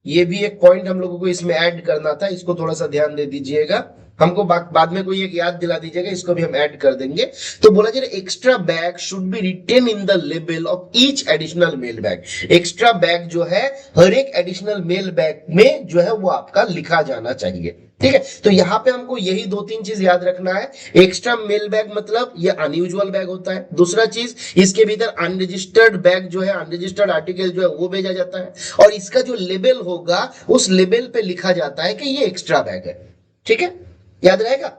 ये भी एक पॉइंट हम लोगों को इसमें ऐड करना था, इसको थोड़ा सा ध्यान दे दीजिएगा। हमको बाद में कोई एक याद दिला दीजिएगा, इसको भी हम ऐड कर देंगे। तो बोला जाए extra bag should be written in the label of each additional mail bag. Extra bag जो है हर एक एडिशनल मेल बैग में जो है वो आपका लिखा जाना चाहिए। ठीक है, तो यहां पे हमको यही दो तीन चीज याद रखना है। एक्स्ट्रा मेल बैग मतलब ये अनयूजुअल बैग होता है। दूसरा चीज, इसके भीतर अनरजिस्टर्ड बैग जो है, अनरजिस्टर्ड आर्टिकल जो है वो भेजा जाता है, और इसका जो लेबल होगा उस लेबल पे लिखा जाता है कि ये एक्स्ट्रा बैग है। ठीक है, याद रहेगा?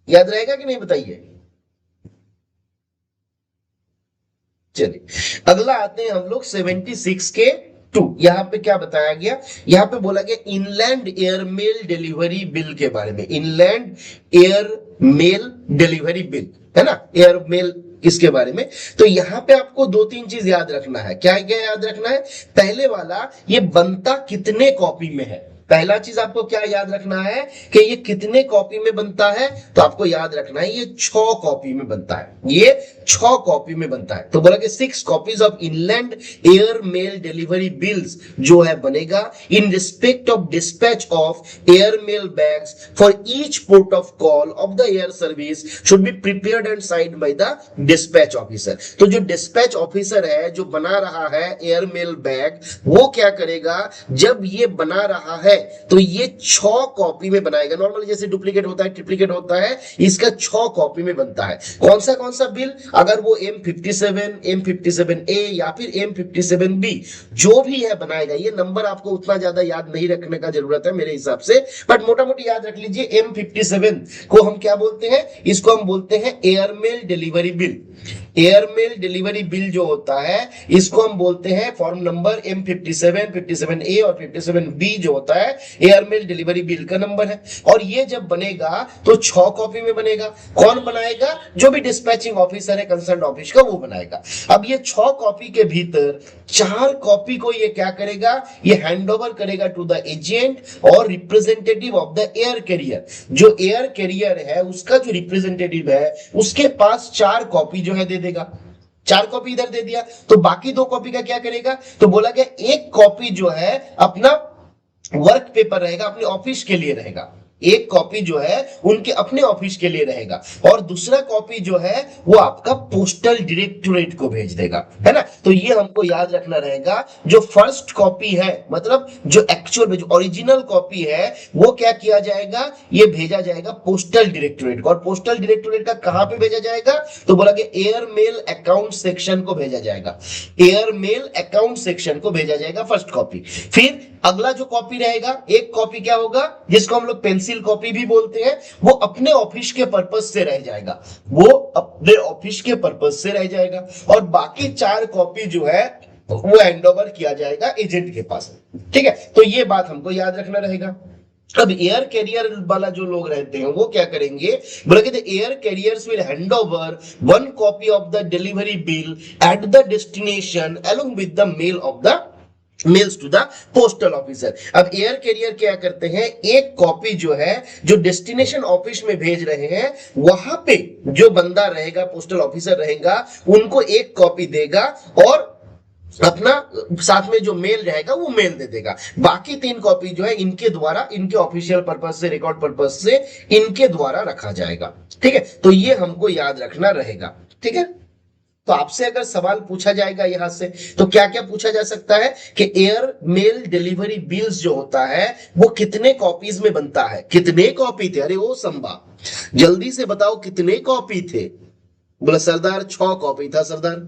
याद रहेगा कि नहीं बताइए। चलिए अगला आते हैं हम लोग 76 के 2। यहां पे क्या बताया गया? यहां पे बोला गया inland air mail delivery bill के बारे में। Inland air mail delivery bill है ना, एयर मेल इसके बारे में। तो यहां पे आपको दो तीन चीज याद रखना है। क्या क्या याद रखना है? पहले वाला, ये बनता कितने कॉपी में है। पहला चीज आपको क्या याद रखना है कि ये कितने कॉपी में बनता है, तो आपको याद रखना है ये 6 कॉपी में बनता है। ये 6 कॉपी में बनता है। तो बोला कि 6 copies of inland air mail delivery bills जो है बनेगा in respect of dispatch of air mail bags for each port of call of the air service should be prepared and signed by the dispatch officer. तो जो dispatch officer है जो बना रहा है एयर मेल बैग, वो क्या करेगा, जब ये बना रहा है तो ये 6 कॉपी में बनाएगा। नॉर्मली जैसे डुप्लीकेट होता है, ट्रिप्लीकेट होता है, इसका 6 कॉपी में बनता है। कौन सा बिल? अगर वो M57, M57A या फिर M57B जो भी है बनाएगा। ये नंबर आपको उतना ज्यादा याद नहीं रखने का जरूरत है मेरे हिसाब से, बट मोटा मोटी याद रख लीजिए। M57 को हम क्या बोलते हैं? इसको हम बोलते हैं airmail delivery bill. Airmail delivery bill जो होता है इसको हम बोलते हैं फॉर्म नंबर M57, 57A और 57B जो होता है एयरमेल डिलीवरी बिल का नंबर है। और ये जब बनेगा तो 6 कॉपी में बनेगा। कौन बनाएगा? जो भी डिस्पैचिंग ऑफिसर है कंसर्न ऑफिस का, वो बनाएगा। अब ये 6 कॉपी के भीतर 4 कॉपी को ये क्या करेगा, ये हैंड ओवर करेगा टू द एजेंट और representative of the air carrier. जो एयर कैरियर है उसका जो रिप्रेजेंटेटिव है उसके पास 4 कॉपी जो है दे देगा। 4 कॉपी इधर दे दिया, तो बाकी 2 कॉपी का क्या करेगा? तो बोला गया एक कॉपी जो है अपना वर्क पेपर रहेगा, अपने ऑफिस के लिए रहेगा। एक कॉपी जो है उनके अपने ऑफिस के लिए रहेगा, और दूसरा कॉपी जो है वो आपका पोस्टल डायरेक्टोरेट को भेज देगा, है ना। तो ये हमको याद रखना रहेगा। जो फर्स्ट कॉपी है, मतलब जो एक्चुअल में जो ओरिजिनल कॉपी है, वो क्या किया जाएगा, ये भेजा जाएगा पोस्टल डायरेक्टोरेट को। और पोस्टल डायरेक्टोरेट का कहां पे भेजा जाएगा? तो बोला कि एयर मेल अकाउंट सेक्शन को भेजा जाएगा। एयर मेल अकाउंट सेक्शन को भेजा जाएगा फर्स्ट कॉपी। फिर अगला जो कॉपी रहेगा, एक कॉपी क्या होगा, जिसको हम लोग पेंसिल कॉपी भी बोलते हैं, वो अपने ऑफिस के पर्पज से रह जाएगा। वो अपने ऑफिस के पर्पज से रह जाएगा। और बाकी 4 कॉपी जो है वो हैंड ओवर किया जाएगा एजेंट के पास। ठीक है, तो ये बात हमको याद रखना रहेगा। अब एयर कैरियर वाला जो लोग रहते हैं वो क्या करेंगे, बोला कि the air carriers will hand over 1 copy of the delivery bill at the destination along with the mail of the mails to the postal officer. अब एयर कैरियर क्या करते हैं, एक कॉपी जो है जो डेस्टिनेशन ऑफिस में भेज रहे हैं, वहां पे जो बंदा रहेगा, पोस्टल ऑफिसर रहेगा, उनको एक कॉपी देगा और अपना साथ में जो मेल रहेगा वो मेल दे देगा। बाकी 3 कॉपी जो है इनके द्वारा, इनके ऑफिशियल पर्पज से, रिकॉर्ड पर्पज से इनके द्वारा रखा जाएगा। ठीक है, तो ये हमको याद रखना रहेगा। ठीक है, तो आपसे अगर सवाल पूछा जाएगा यहां से, तो क्या क्या पूछा जा सकता है कि एयर मेल डिलीवरी बिल्स जो होता है वो कितने कॉपीज में बनता है। कितने कॉपी थे? अरे वो संभा, जल्दी से बताओ कितने कॉपी थे? बोला सरदार 6 कॉपी था सरदार,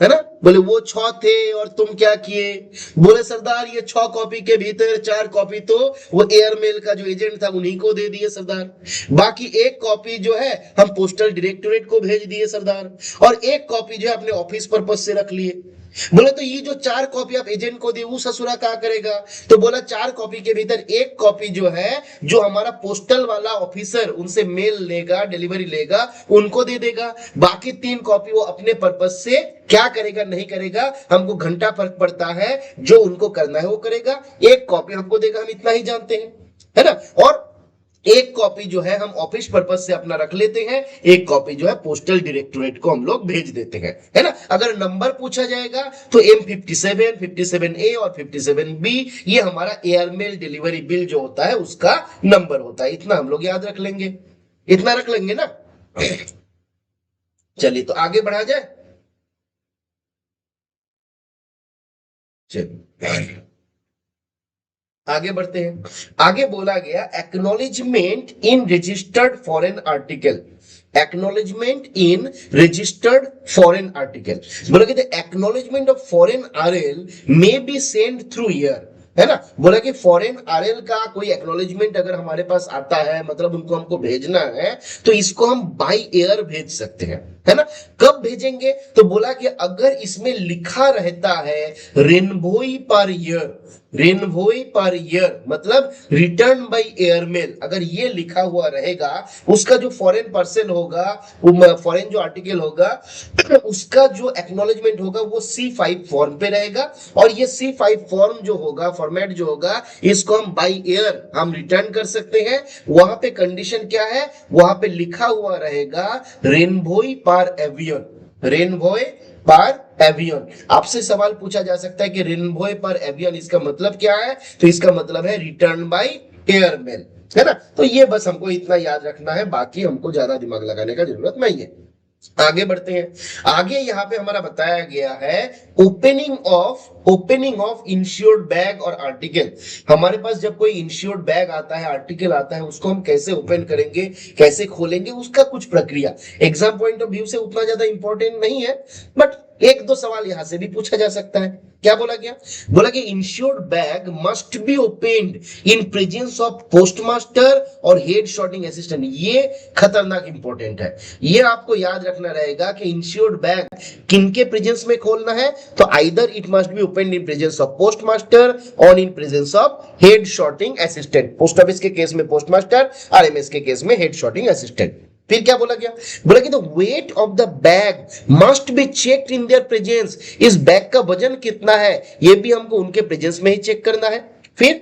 है ना। बोले वो 6 थे और तुम क्या किए? बोले सरदार ये 6 कॉपी के भीतर 4 कॉपी तो वो एयरमेल का जो एजेंट था उन्हीं को दे दिए सरदार। बाकी 1 कॉपी जो है हम पोस्टल डायरेक्टोरेट को भेज दिए सरदार, और 1 कॉपी जो है अपने ऑफिस पर्पस से रख लिए। बोला तो ये जो 4 कॉपी आप एजेंट को दी वो ससुरा क्या करेगा? तो बोला 4 कॉपी के भीतर एक कॉपी जो है, जो हमारा पोस्टल वाला ऑफिसर उनसे मेल लेगा, डिलीवरी लेगा, उनको दे देगा। बाकी 3 कॉपी वो अपने पर्पज से क्या करेगा नहीं करेगा, हमको घंटा फर्क पड़ता है, जो उनको करना है वो करेगा। 1 कॉपी हमको देगा, हम इतना ही जानते हैं, है ना। और 1 कॉपी जो है हम ऑफिस पर्पज से अपना रख लेते हैं, 1 कॉपी जो है पोस्टल डायरेक्टोरेट को हम लोग भेज देते हैं, है ना। अगर नंबर पूछा जाएगा तो M57, 57A और 57B ये हमारा एयरमेल डिलीवरी बिल जो होता है उसका नंबर होता है। इतना हम लोग याद रख लेंगे, इतना रख लेंगे ना। चलिए तो आगे बढ़ा जाए। चलिए आगे बढ़ते हैं। आगे बोला गया एक्नॉलेजमेंट इन रजिस्टर्ड फॉरेन आर्टिकल। एक्नॉलेजमेंट इन रजिस्टर्ड फॉरेन आर्टिकल बोला कि acknowledgement of foreign RL may be send through year, है ना। बोला कि फॉरेन आरएल का कोई एक्नॉलेजमेंट अगर हमारे पास आता है, मतलब उनको हमको भेजना है, तो इसको हम बाई एयर भेज सकते हैं, है ना। कब भेजेंगे? तो बोला कि अगर इसमें लिखा रहता है रेनवोई पर ईयर, रेनवोई पर ईयर मतलब रिटर्न बाय एयरमेल, अगर ये लिखा हुआ रहेगा, उसका जो फॉरेन पार्सल होगा, फॉरेन जो आर्टिकल होगा, उसका जो एक्नॉलेजमेंट होगा वो C5 फॉर्म पे रहेगा। और ये C5 फॉर्म जो होगा, फॉर्मेट जो होगा, इसको हम बाय एयर हम रिटर्न कर सकते हैं। वहां पे कंडीशन क्या है? वहां पे लिखा हुआ रहेगा रेनवोई पर एवियन, रेनवोई पर एवियन। आपसे सवाल पूछा जा सकता है कि रेनवोई पर एवियन इसका मतलब क्या है? तो इसका मतलब है रिटर्न बाय एयरमेल, है ना। तो ये बस हमको इतना याद रखना है, बाकी हमको ज्यादा दिमाग लगाने का जरूरत नहीं है। आगे बढ़ते हैं। आगे यहाँ पे हमारा बताया गया है ओपनिंग ऑफ इंश्योर्ड बैग और आर्टिकल। हमारे पास जब कोई इंश्योर्ड बैग आता है, आर्टिकल आता है, उसको हम कैसे ओपन करेंगे, कैसे खोलेंगे, उसका कुछ प्रक्रिया एग्जाम पॉइंट ऑफ व्यू से उतना ज्यादा इंपॉर्टेंट नहीं है, बट 1-2 सवाल यहां से भी पूछा जा सकता है। क्या बोला गया? बोला कि insured bag must be opened in presence of postmaster और हेड सॉर्टिंग असिस्टेंट। ये खतरनाक इंपॉर्टेंट है, ये आपको याद रखना रहेगा कि इंश्योर्ड बैग किनके प्रेजेंस में खोलना है। तो either it must be opened in presence of postmaster और in presence of head sorting assistant. Post office के केस में पोस्टमास्टर, आरएमएस के केस में हेड सॉर्टिंग असिस्टेंट। फिर क्या बोला गया? बोला कि the weight of the bag must be checked in their presence. इस बैग का वजन कितना है ये भी हमको उनके प्रेजेंस में ही चेक करना है। फिर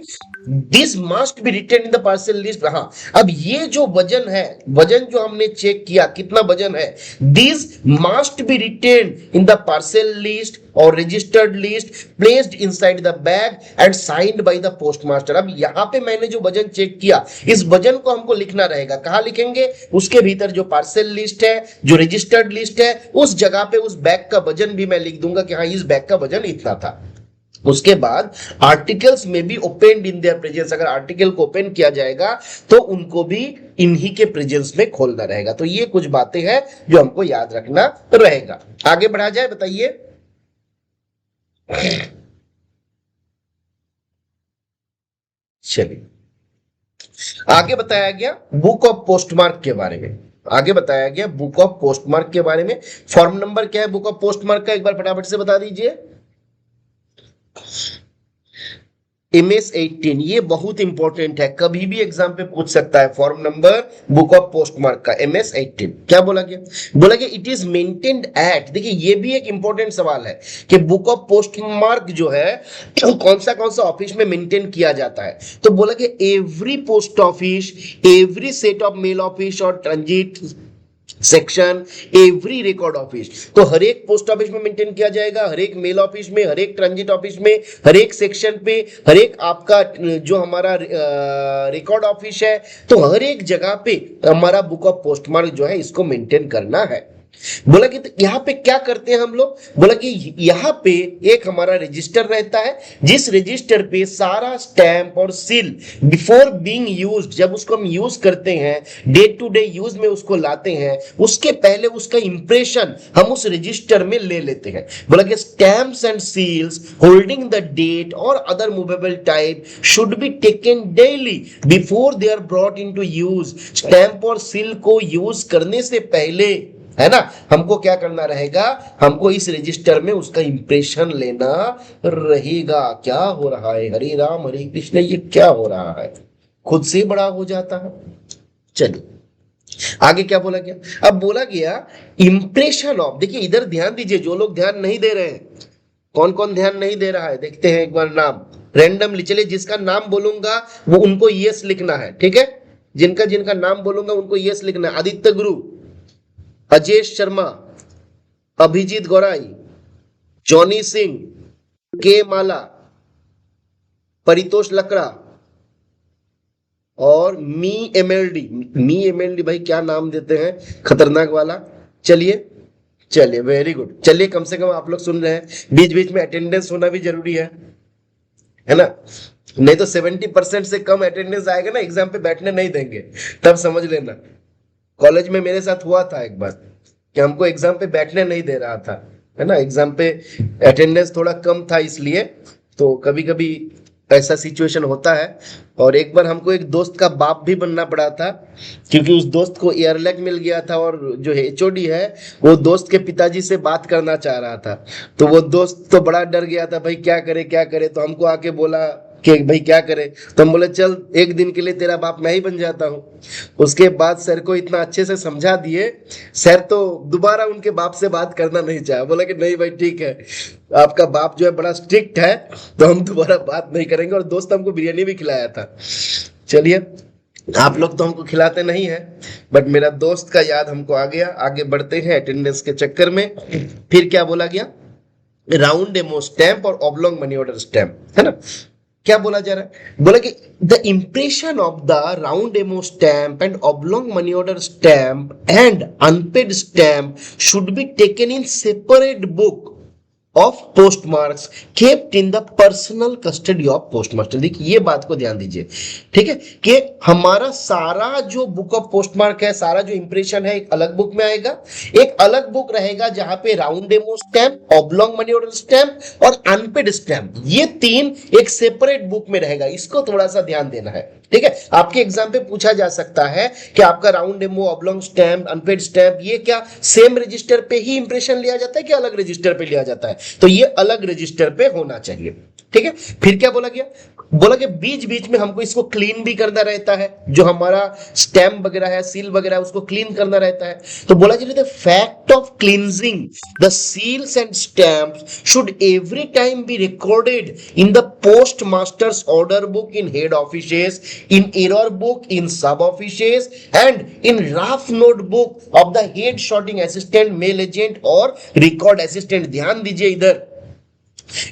this must be written in the parcel list. हाँ, अब ये जो वजन है, वजन जो हमने चेक किया कितना वजन है, this must be written in the parcel list और registered list placed inside the bag and signed by the postmaster. अब यहां पे मैंने जो वजन चेक किया, इस वजन को हमको लिखना रहेगा। कहां लिखेंगे? उसके भीतर जो पार्सल लिस्ट है, जो रजिस्टर्ड लिस्ट है, उस जगह पे उस बैग का वजन भी मैं लिख दूंगा कि हाँ इस बैग का वजन इतना था। उसके बाद आर्टिकल्स में भी ओपेन्ड इन देयर प्रेजेंस। अगर आर्टिकल को ओपन किया जाएगा तो उनको भी इन्हीं के प्रेजेंस में खोलना रहेगा। तो ये कुछ बातें हैं जो हमको याद रखना रहेगा। आगे बढ़ा जाए, बताइए। चलिए आगे बताया गया बुक ऑफ पोस्टमार्क के बारे में। आगे बताया गया बुक ऑफ पोस्टमार्क के बारे में। फॉर्म नंबर क्या है बुक ऑफ पोस्टमार्क का, एक बार फटाफट से बता दीजिए। MS-18। ये बहुत इंपॉर्टेंट है, कभी भी एग्जाम पे पूछ सकता है। Form number book of postmark का MS-18। क्या बोला गया? बोला गया इट इज मेंटेन्ड एट। देखिए ये भी एक इंपॉर्टेंट सवाल है कि बुक ऑफ पोस्टमार्क जो है कौन सा ऑफिस में मेंटेन किया जाता है। तो बोला कि every post office, every set of mail office और transit section, every record office. तो हर एक पोस्ट ऑफिस में मेंटेन किया जाएगा, हर एक मेल ऑफिस में, हर एक ट्रांजिट ऑफिस में, हर एक सेक्शन पे, हर एक आपका जो हमारा रिकॉर्ड ऑफिस है, तो हर एक जगह पे हमारा बुक ऑफ पोस्टमार्क जो है इसको मेंटेन करना है। बोला कि यहां पे क्या करते हैं हम लोग? बोला कि यहां पे एक हमारा रजिस्टर रहता है, जिस रजिस्टर पे सारा स्टैंप और सील बिफोर बीइंग यूज्ड, जब उसको हम यूज करते हैं, डे टू डे यूज में उसको लाते हैं, उसके पहले उसका इंप्रेशन हम उस रजिस्टर में ले लेते हैं। बोला कि stamps and seals holding the date और other movable type should be taken daily before they are brought into use. Stamp और सील को यूज करने से पहले है ना। हमको क्या करना रहेगा, हमको इस रजिस्टर में उसका इंप्रेशन लेना रहेगा। क्या हो रहा है, हरे राम हरे कृष्ण, ये क्या हो रहा है, खुद से बड़ा हो जाता है। चलिए आगे क्या बोला गया, अब बोला गया इंप्रेशन ऑफ, देखिए इधर ध्यान दीजिए, जो लोग ध्यान नहीं दे रहे हैं, कौन कौन ध्यान नहीं दे रहा है, देखते हैं एक बार नाम रैंडमली। चलिए जिसका नाम बोलूंगा वो उनको यस लिखना है, ठीक है। जिनका जिनका नाम बोलूंगा उनको यस लिखना है। आदित्य गुरु, अजेश शर्मा, अभिजीत गौराई, जॉनी सिंह, के माला, परितोष लकड़ा और मी एमएलडी भाई क्या नाम देते हैं खतरनाक वाला। चलिए चलिए वेरी गुड, चलिए कम से कम आप लोग सुन रहे हैं, बीच बीच में अटेंडेंस होना भी जरूरी है ना। नहीं तो 70% से कम अटेंडेंस आएगा ना, एग्जाम पे बैठने नहीं देंगे, तब समझ लेना। कॉलेज में मेरे साथ हुआ था एक बार कि हमको एग्जाम पे बैठने नहीं दे रहा था, है ना, एग्जाम पे अटेंडेंस थोड़ा कम था इसलिए, तो कभी कभी ऐसा सिचुएशन होता है। और एक बार हमको एक दोस्त का बाप भी बनना पड़ा था, क्योंकि उस दोस्त को एयरलैग मिल गया था और जो एचओडी है वो दोस्त के पिताजी से बात करना चाह रहा था। तो वो दोस्त तो बड़ा डर गया था, भाई क्या करे क्या करे, तो हमको आके बोला कि भाई क्या करे, तो हम बोले चल एक दिन के लिए तेरा बाप मैं ही बन जाता हूँ। उसके बाद सर को इतना अच्छे से समझा दिए, सर तो दोबारा उनके बाप से बात करना नहीं चाहा, बोला कि नहीं भाई ठीक है, आपका बाप जो है बड़ा स्ट्रिक्ट है, तो हम दोबारा बात नहीं करेंगे। और दोस्त हमको बिरयानी भी खिलाया था। चलिए आप लोग तो हमको खिलाते नहीं है, बट मेरा दोस्त का याद हमको आ गया। आगे बढ़ते हैं अटेंडेंस के चक्कर में। फिर क्या बोला गया, राउंड एमो स्टैंप और ऑब्लॉन्ग मनी ऑर्डर स्टैंप, है ना। क्या बोला जा रहा है, बोला कि the impression of the round MO stamp and oblong money order stamp and unpaid stamp should be taken in separate book of post marks kept in the personal custody of post master. देखिए ये बात को ध्यान दीजिए, ठीक है, कि हमारा सारा जो बुक ऑफ पोस्ट मार्क है, सारा जो इंप्रेशन है, एक अलग बुक में आएगा। एक अलग बुक रहेगा जहां पे round demo stamp, oblong money order stamp और अनपेड स्टैंप, ये तीन एक सेपरेट बुक में रहेगा। इसको थोड़ा सा ध्यान देना है, ठीक है। आपके एग्जाम पे पूछा जा सकता है कि आपका round demo, oblong stamp, unpaid stamp, ये क्या सेम रजिस्टर पे ही इंप्रेशन लिया जाता है कि अलग रजिस्टर पे लिया जाता है, तो ये अलग रजिस्टर पे होना चाहिए, ठीक है। फिर क्या बोला गया, बोला कि बीच बीच में हमको इसको क्लीन भी करना रहता है, जो हमारा स्टैम्प वगैरह है, सील वगैरह है, उसको क्लीन करना रहता है। तो बोला जी the fact of cleansing the seals and stamps should every time be recorded in the post master's order book in head offices, in error book in sub offices and in rough notebook of the head sorting assistant, mail agent और record assistant. ध्यान दीजिए इधर,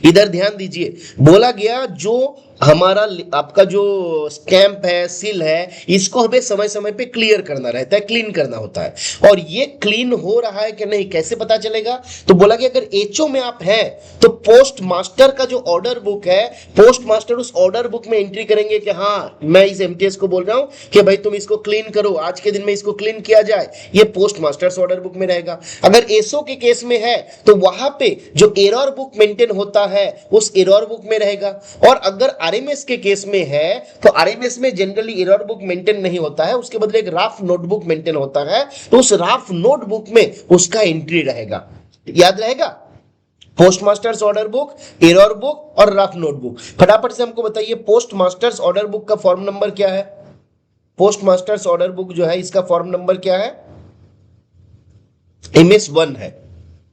इधर ध्यान दीजिए, बोला गया जो हमारा आपका जो स्टैंप है, सील है, इसको हमें समय समय पे क्लियर करना रहता है, क्लीन करना होता है। और ये क्लीन हो रहा है कि नहीं कैसे पता चलेगा, तो बोला कि अगर एचओ में आप हैं तो पोस्ट मास्टर का जो ऑर्डर बुक है, पोस्ट मास्टर उस ऑर्डर बुक में एंट्री करेंगे कि हाँ मैं इस एमटीएस को बोल रहा हूं कि भाई तुम इसको क्लीन करो, आज के दिन में इसको क्लीन किया जाए, ये पोस्ट मास्टर्स ऑर्डर बुक में रहेगा। अगर एसओ के केस में है तो वहां पे जो एरर बुक मेंटेन होता है उस एरर बुक में रहेगा। और अगर आरएमएस के केस में है तो आरएमएस में जनरली एरर बुक मेंटेन नहीं होता है, उसके बदले एक रफ नोटबुक मेंटेन होता है, तो उस रफ नोटबुक में उसका एंट्री रहेगा। याद रहेगा, post master's order book, error book और रफ नोटबुक। फटाफट से हमको बताइए पोस्ट मास्टर्स ऑर्डर बुक का फॉर्म नंबर क्या है। पोस्ट मास्टर्स ऑर्डर बुक जो है इसका फॉर्म नंबर क्या है, MS1 है,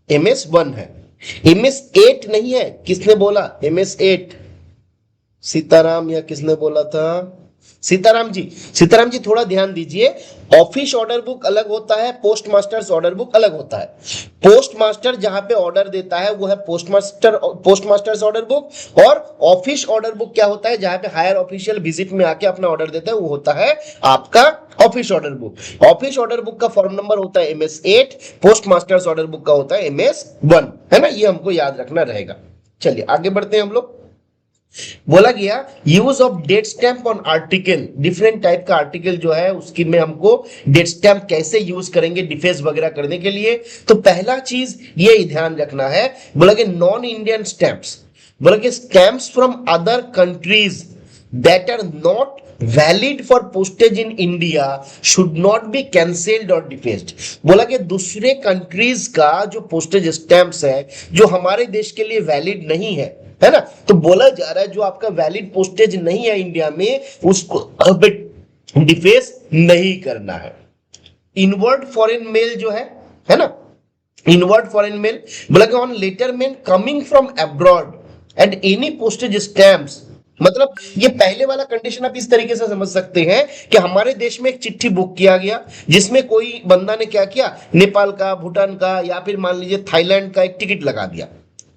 MS1 है, MS8 नहीं है। किसने बोला MS8, सीताराम या किसने बोला था, सीताराम जी। सीताराम जी थोड़ा ध्यान दीजिए, ऑफिस ऑर्डर बुक अलग होता है, पोस्ट मास्टर्स ऑर्डर बुक अलग होता है। पोस्ट मास्टर जहां पे ऑर्डर देता है वो है पोस्ट मास्टर्स ऑर्डर बुक, और ऑफिस ऑर्डर बुक क्या होता है, जहां पे हायर ऑफिशियल विजिट में आके अपना ऑर्डर देता है, वो होता है आपका office order book. Office order book का फॉर्म नंबर होता है MS8, post master's order book का होता है MS1, है ना, ये हमको याद रखना रहेगा। चलिए आगे बढ़ते हैं हम लोग। बोला गया use of date stamp on article, different type का आर्टिकल जो है उसकी में हमको डेट स्टैंप कैसे यूज करेंगे डिफेंस वगैरह करने के लिए। तो पहला चीज ये ध्यान रखना है, बोला कि नॉन इंडियन स्टैंप्स, बोला कि stamps from other countries that are not valid for postage in India should not be cancelled और डिफेस्ड। बोला कि दूसरे कंट्रीज का जो पोस्टेज स्टैंप्स है जो हमारे देश के लिए वैलिड नहीं है ना, तो बोला जा रहा है जो आपका वैलिड पोस्टेज नहीं है इंडिया में उसको अब डिफेस नहीं करना है। इनवर्ड फॉरेन मेल जो है ना, इनवर्ड फॉरेन मेल बोला कि on letter mail coming from abroad and any postage stamps, मतलब ये पहले वाला कंडीशन आप इस तरीके से समझ सकते हैं कि हमारे देश में एक चिट्ठी बुक किया गया जिसमें कोई बंदा ने क्या किया, नेपाल का, भूटान का या फिर मान लीजिए थाईलैंड का एक टिकट लगा दिया।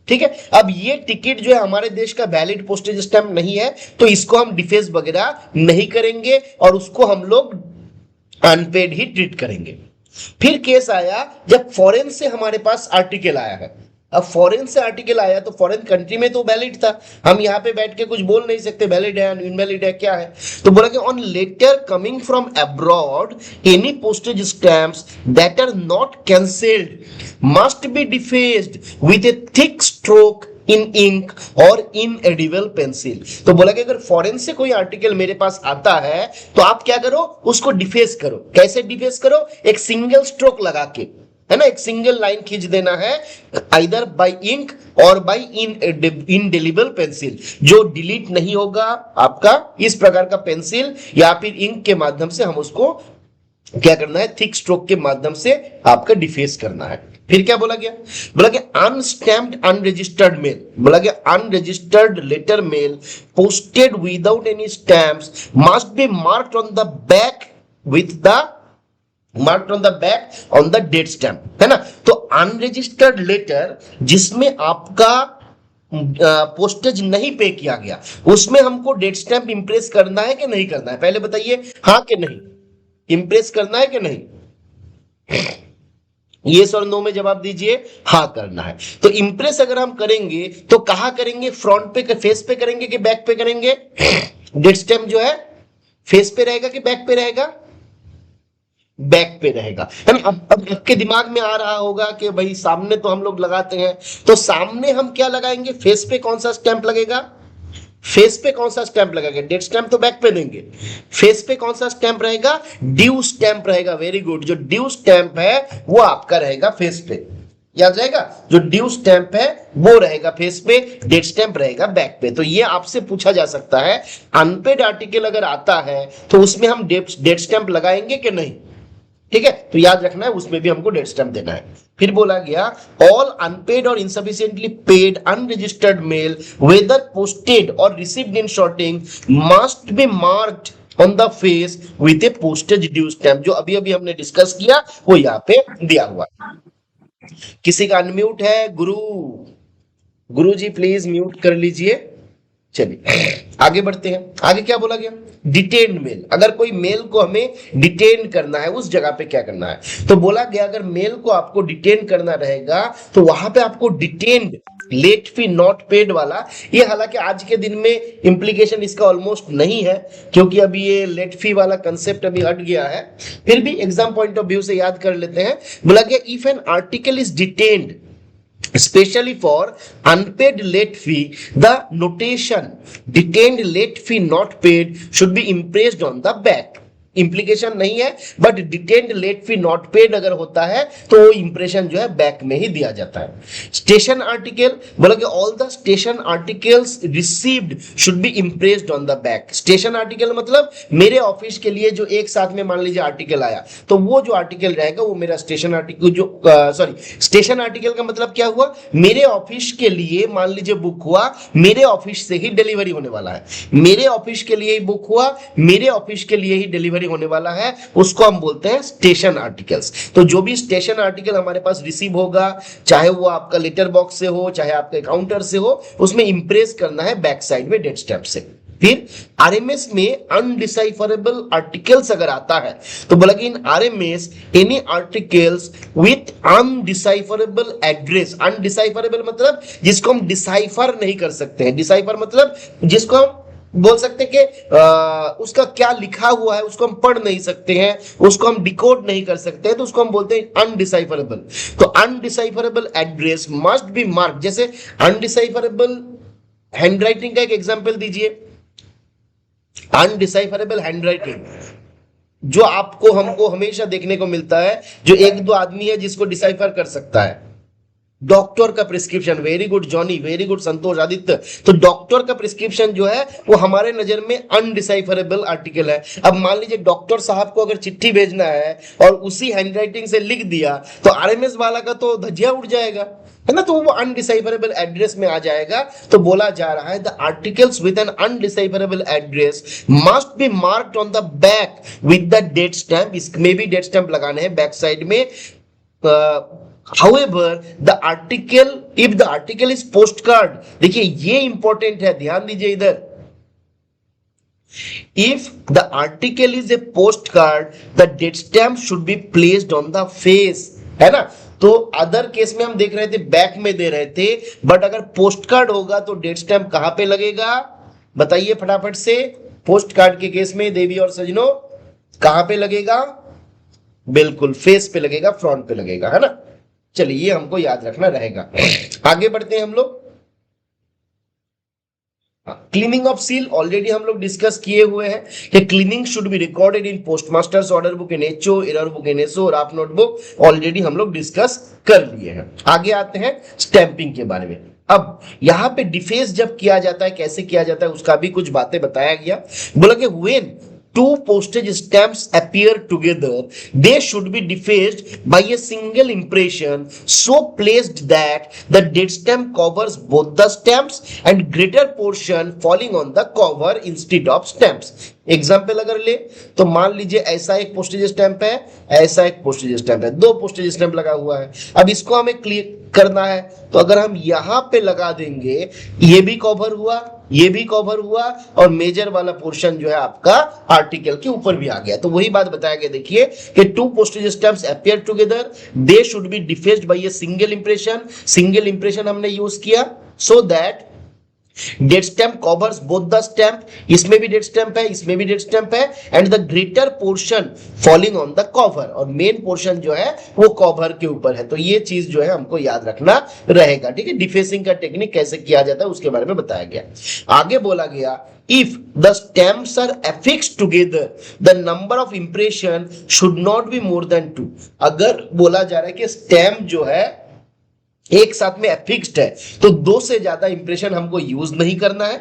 ठीक है, अब ये टिकट जो है हमारे देश का वैलिड पोस्टेज स्टैंप नहीं है, तो इसको हम डिफेस वगैरह नहीं करेंगे और उसको हम लोग अनपेड ही ट्रीट करेंगे। फिर केस आया जब फॉरेन से हमारे पास आर्टिकल आया है। अब फॉरेन से आर्टिकल आया तो फॉरेन कंट्री में तो वैलिड था, हम यहाँ पे बैठ के कुछ बोल नहीं सकते वैलिड है इनवैलिड है क्या है। तो बोला कि on letter coming from abroad any postage stamps that are not cancelled must be defaced with a thick stroke in ink और इन एडिबल पेंसिल। तो बोला कि अगर फॉरेन से कोई आर्टिकल मेरे पास आता है तो आप क्या करो, उसको डिफेस करो। कैसे डिफेस करो, एक सिंगल स्ट्रोक लगा के, है ना, एक सिंगल लाइन खींच देना है, आइदर बाय इंक और बाय इनडेलिबल पेंसिल, जो डिलीट नहीं होगा आपका, इस प्रकार का पेंसिल या फिर इंक के माध्यम से हम उसको क्या करना है, थिक स्ट्रोक के माध्यम से आपका डिफेस करना है। फिर क्या बोला गया, बोला कि अनस्टैम्प्ड अनरजिस्टर्ड मेल, बोला कि unregistered letter mail posted without any stamps must be marked on the back with the marked on the back on the date stamp, है ना। तो अनरजिस्टर्ड लेटर जिसमें आपका पोस्टेज नहीं पे किया गया उसमें हमको डेट स्टैम्प इंप्रेस करना है कि नहीं करना है, पहले बताइए, हाँ कि नहीं, इंप्रेस करना है कि नहीं, यस और नो में जवाब दीजिए, हाँ करना है। तो इंप्रेस अगर हम करेंगे तो कहां करेंगे, फ्रंट पे, फेस पे करेंगे कि बैक पे करेंगे, डेट स्टैम्प जो है फेस पे रहेगा कि बैक पे रहेगा, बैक पे रहेगा, है ना। अब आपके दिमाग में आ रहा होगा कि भाई सामने तो हम लोग लगाते हैं, तो सामने हम क्या लगाएंगे, फेस पे कौन सा स्टैंप लगेगा, फेस पे कौन सा स्टैंप लगेगा, डेट स्टैंप तो बैक पे देंगे, फेस पे कौन सा स्टैंप रहेगा, ड्यू स्टैंप रहेगा। वेरी गुड, जो ड्यू स्टैंप है वो आपका रहेगा फेस पे, याद रहेगा, जो ड्यू स्टैंप है वो रहेगा फेस पे, डेट स्टैंप रहेगा बैक पे। तो ये आपसे पूछा जा सकता है अनपेड आर्टिकल अगर आता है तो उसमें हम डेट स्टैंप लगाएंगे कि नहीं, ठीक है, तो याद रखना है उसमें भी हमको डेट स्टैंप देना है। फिर बोला गया ऑल अनपेड और insufficiently paid unregistered mail whether posted और received in sorting must be marked on the face with a postage due stamp, जो अभी अभी हमने डिस्कस किया वो यहाँ पे दिया हुआ है। किसी का अनम्यूट है, गुरु जी प्लीज म्यूट कर लीजिए। चलिए आगे बढ़ते हैं, आगे क्या बोला गया, डिटेन्ड मेल, अगर कोई मेल को हमें डिटेन करना है उस जगह पे क्या करना है। तो बोला गया अगर मेल को आपको डिटेन करना रहेगा तो वहां पे आपको detained late fee not paid वाला, ये हालांकि आज के दिन में इंप्लीकेशन इसका ऑलमोस्ट नहीं है क्योंकि अभी ये लेट फी वाला कंसेप्ट अभी हट गया है, फिर भी एग्जाम पॉइंट ऑफ व्यू से याद कर लेते हैं। बोला गया if an article is detained especially for unpaid late fee, the notation detained late fee not paid should be impressed on the back। Implication नहीं है, but detained late fee not paid अगर होता है तो वो इंप्रेशन जो है back में ही दिया जाता है। स्टेशन आर्टिकल, बोला कि all the station articles received should be impressed on the back. Station article मतलब मेरे ऑफिस के लिए जो एक साथ में मान लीजिए आर्टिकल आया तो वो जो आर्टिकल रहेगा वो मेरा स्टेशन आर्टिकल, जो सॉरी स्टेशन आर्टिकल का मतलब क्या हुआ, मेरे ऑफिस के लिए मान लीजिए बुक हुआ, मेरे ऑफिस से ही डिलीवरी होने वाला है, मेरे ऑफिस के लिए ही बुक हुआ, मेरे ऑफिस के लिए ही डिलीवरी होने वाला है, उसको हम बोलते हैं स्टेशन आर्टिकल्स। तो जो भी स्टेशन आर्टिकल हमारे पास रिसीव होगा, चाहे वो आपका लेटर बॉक्स से हो चाहे आपके काउंटर से हो, उसमें इंप्रेस करना है बैक साइड में डेट स्टैम्प से। फिर आरएमएस में अनडिसाइफरेबल आर्टिकल्स अगर आता है तो बोला कि in RMS any articles with undecipherable address, undecipherable मतलब जिसको हम डिसाइफर नहीं कर सकते हैं, डिसाइफर मतलब जिसको हम बोल सकते कि उसका क्या लिखा हुआ है उसको हम पढ़ नहीं सकते हैं, उसको हम डिकोड नहीं कर सकते हैं, तो उसको हम बोलते हैं अनडिसाइफरेबल। तो अनडिसाइफरेबल एड्रेस मस्ट बी मार्क, जैसे अनडिसाइफरेबल हैंडराइटिंग का एक एग्जांपल दीजिए, अनडिसाइफरेबल हैंडराइटिंग जो आपको हमको हमेशा देखने को मिलता है, जो एक दो आदमी है जिसको डिसाइफर कर सकता है। डॉक्टर का prescription, very good Johnny, very good Santosh Aditya. तो डॉक्टर का प्रिस्क्रिप्शन जो है वो हमारे नजर में अनडिसाइफरेबल आर्टिकल है। अब मान लीजिए डॉक्टर साहब को अगर चिट्ठी भेजना है और उसी हैंडराइटिंग से लिख दिया तो आरएमएस वाला का तो धज्जिया उड़ जाएगा, है ना, तो वो अनडिसाइफरेबल एड्रेस में आ जाएगा। तो बोला जा रहा है the articles with an undecipherable address must be marked on the back with the date stamp. इसमें भी डेट स्टैम्प लगाने हैं बैक साइड में। However, the article, if the article is postcard, देखिए ये इंपॉर्टेंट है, ध्यान दीजिए इधर। If the article is a postcard, the date stamp should be placed on the face, है ना। तो अदर केस में हम देख रहे थे बैक में दे रहे थे, बट अगर पोस्ट कार्ड होगा तो डेट स्टैम्प कहां पे लगेगा, बताइए फटाफट से। पोस्ट कार्ड के केस में देवी और सजनों कहां पे लगेगा, बिल्कुल फेस पे लगेगा, फ्रंट पे लगेगा, है ना। चलिए ये हमको याद रखना रहेगा। आगे बढ़ते हैं हम लोग। क्लीनिंग ऑफ सील ऑलरेडी हम लोग डिस्कस किए हुए हैं कि cleaning should be recorded in postmaster's order book in HO, error book in SO और आप नोटबुक ऑलरेडी हम लोग डिस्कस कर लिए हैं। आगे आते हैं स्टैंपिंग के बारे में। अब यहां पे डिफेस जब किया जाता है, कैसे किया जाता है उसका भी कुछ बातें बताया गया। बोला कि when two postage stamps appear together, they should be defaced by a single impression so placed that the date stamp covers both the stamps and greater portion falling on the cover instead of stamps। Example अगर ले तो मान लीजिए ऐसा एक postage stamp है, ऐसा एक पोस्टेज स्टैंप है, दो पोस्टेज स्टैंप लगा हुआ है। अब इसको हमें क्लियर करना है तो अगर हम यहां पे लगा देंगे, ये भी कवर हुआ, ये भी कवर हुआ और मेजर वाला पोर्शन जो है आपका आर्टिकल के ऊपर भी आ गया। तो वही बात बताया गया, देखिए कि two postage stamps appear together, they should be defaced by a single impression. Single impression हमने यूज किया so that date stamp covers both the stamp, इसमें भी डेट स्टैम्प है, इसमें भी डेट स्टैम्प है, and the greater portion falling on the cover, और main portion जो है वो कवर के ऊपर है। तो ये चीज जो है हमको याद रखना रहेगा, ठीक है। डिफेसिंग का टेक्निक कैसे किया जाता है उसके बारे में बताया गया। आगे बोला गया if the stamps are affixed together the number of impression should not be more than 2। अगर बोला जा रहा है कि स्टैम्प जो है एक साथ में एफिक्स्ड है तो दो से ज्यादा इंप्रेशन हमको यूज नहीं करना है।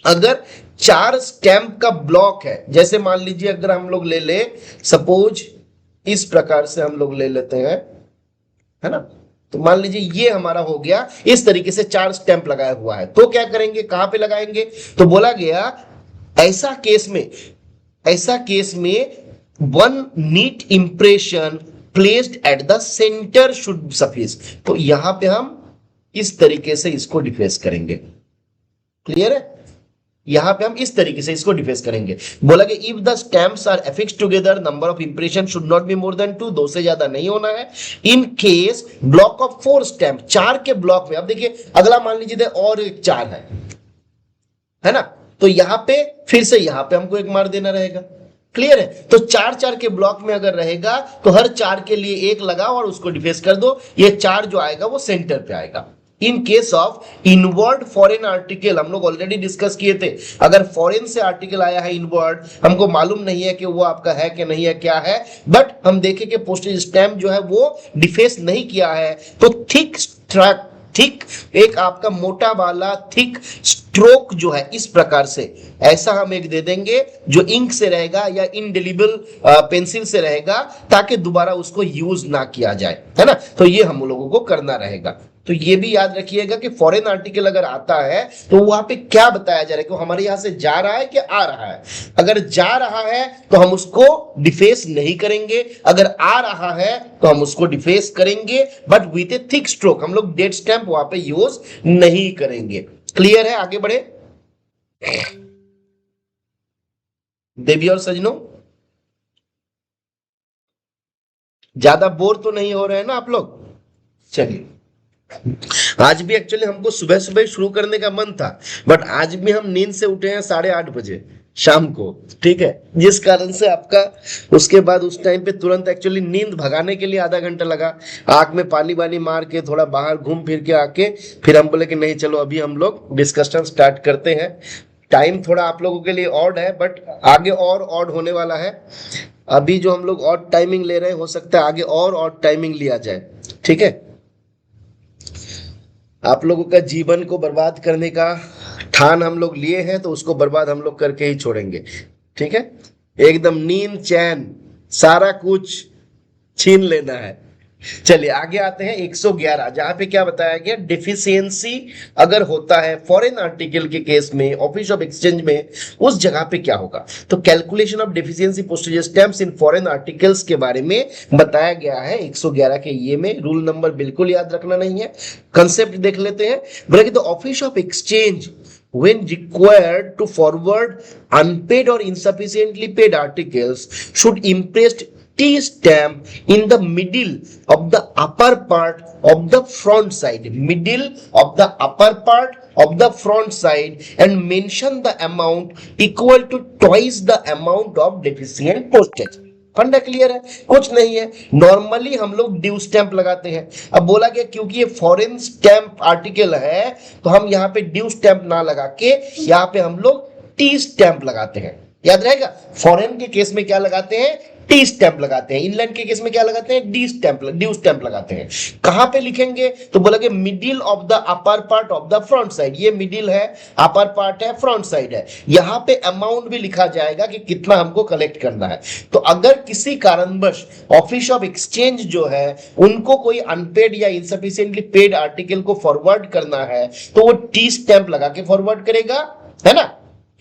अगर चार स्टैम्प का ब्लॉक है, जैसे मान लीजिए अगर हम लोग ले ले सपोज इस प्रकार से हम लोग ले लेते हैं, है ना, तो मान लीजिए ये हमारा हो गया, इस तरीके से चार स्टैंप लगाया हुआ है, तो क्या करेंगे, कहां पे लगाएंगे, तो बोला गया ऐसा केस में one neat impression placed at the centre should suffice. तो यहां पे हम इस तरीके से इसको डिफेस करेंगे, क्लियर है, यहां पे हम इस तरीके से इसको डिफेस करेंगे। बोला कि if the stamps are affixed together number of impression should not be more than 2, दो से ज्यादा नहीं होना है। In case block of 4 stamp, चार के ब्लॉक में, अब देखिए अगला मान लीजिए और एक 4 है ना, तो यहां पे फिर से यहां पे हमको एक मार देना रहेगा, क्लियर है। तो 4 के ब्लॉक में अगर रहेगा तो हर 4 के लिए एक लगाओ और उसको डिफेस कर दो, ये 4 जो आएगा वो सेंटर पे आएगा। In case of inward foreign article, हम लोग ऑलरेडी डिस्कस किए थे, अगर फॉरेन से आर्टिकल आया है इनवर्ड, हमको मालूम नहीं है कि वो आपका है कि नहीं है, क्या है, बट हम देखें कि पोस्टेज स्टैम्प जो है वो डिफेस नहीं किया है, तो थिक एक आपका मोटा वाला थिक स्ट्रोक जो है इस प्रकार से ऐसा हम एक दे देंगे जो इंक से रहेगा या इनडेलिबल पेंसिल से रहेगा, ताकि दोबारा उसको यूज ना किया जाए, है ना। तो ये हम लोगों को करना रहेगा। तो ये भी याद रखिएगा कि फॉरेन आर्टिकल अगर आता है तो वहां पे क्या बताया जा रहा है कि हमारे यहां से जा रहा है कि आ रहा है। अगर जा रहा है तो हम उसको डिफेस नहीं करेंगे, अगर आ रहा है तो हम उसको डिफेस करेंगे, but with A thick stroke, हम लोग डेट स्टैंप वहां पे यूज नहीं करेंगे। क्लियर है, आगे बढ़े देवी और सजनों, ज्यादा बोर तो नहीं हो रहे हैं ना आप लोग। चलिए, आज भी एक्चुअली हमको सुबह सुबह शुरू करने का मन था, बट आज भी हम नींद से उठे हैं 8:30 बजे शाम को, ठीक है, जिस कारण से आपका उसके बाद उस टाइम पे तुरंत एक्चुअली नींद भगाने के लिए आधा घंटा लगा, आंख में पानी वानी मार के थोड़ा बाहर घूम फिर के आके फिर हम बोले कि नहीं चलो अभी हम लोग डिस्कशन स्टार्ट करते हैं। टाइम थोड़ा आप लोगों के लिए ऑड है, बट आगे और ऑड होने वाला है। अभी जो हम लोग ऑड टाइमिंग ले रहे हैं, हो सकता है आगे और ऑड टाइमिंग लिया जाए। ठीक है, आप लोगों का जीवन को बर्बाद करने का ठान हम लोग लिए हैं, तो उसको बर्बाद हम लोग करके ही छोड़ेंगे। ठीक है, एकदम नींद चैन सारा कुछ छीन लेना है। चलिए आगे आते हैं 111, जहां पे क्या बताया गया, डिफिशियंसी अगर होता है फॉरेन आर्टिकल के केस में ऑफिस ऑफ एक्सचेंज में, उस जगह पे क्या होगा। तो calculation of deficiency postage stamps in foreign articles के बारे में बताया गया है 111 के ये में। रूल नंबर बिल्कुल याद रखना नहीं है, कंसेप्ट देख लेते हैं। बोला कि the office of exchange when required to forward unpaid or insufficiently paid articles should impress T stamp in the middle of the upper part of the front side, middle of the upper part of the front side, and mention the amount equal to twice the amount of deficient postage। फंडा clear है, कुछ नहीं है। Normally हम लोग due stamp लगाते हैं। अब बोला गया क्योंकि ये फॉरेन स्टैंप आर्टिकल है, तो हम यहाँ पे ड्यू स्टैंप ना लगा के यहाँ पे हम लोग टी स्टैंप लगाते हैं। याद रहेगा, फॉरेन के केस में क्या लगाते हैं, टी स्टैंप लगाते हैं। इंग्लैंड के केस में क्या लगाते हैं, डी स्टैंप, ड्यू स्टैंप लगाते हैं। कहां पे लिखेंगे, तो बोला कि middle of the upper part of the front side. ये मिडिल है, अपर पार्ट है, फ्रंट साइड है। यहां पे अमाउंट भी लिखा जाएगा कि कितना हमको कलेक्ट करना है। तो अगर किसी कारणवश ऑफिस ऑफ एक्सचेंज जो है उनको कोई अनपेड या इनसफिशिएंटली पेड आर्टिकल को फॉरवर्ड करना है, तो वो टी स्टैंप लगा के फॉरवर्ड करेगा, है ना।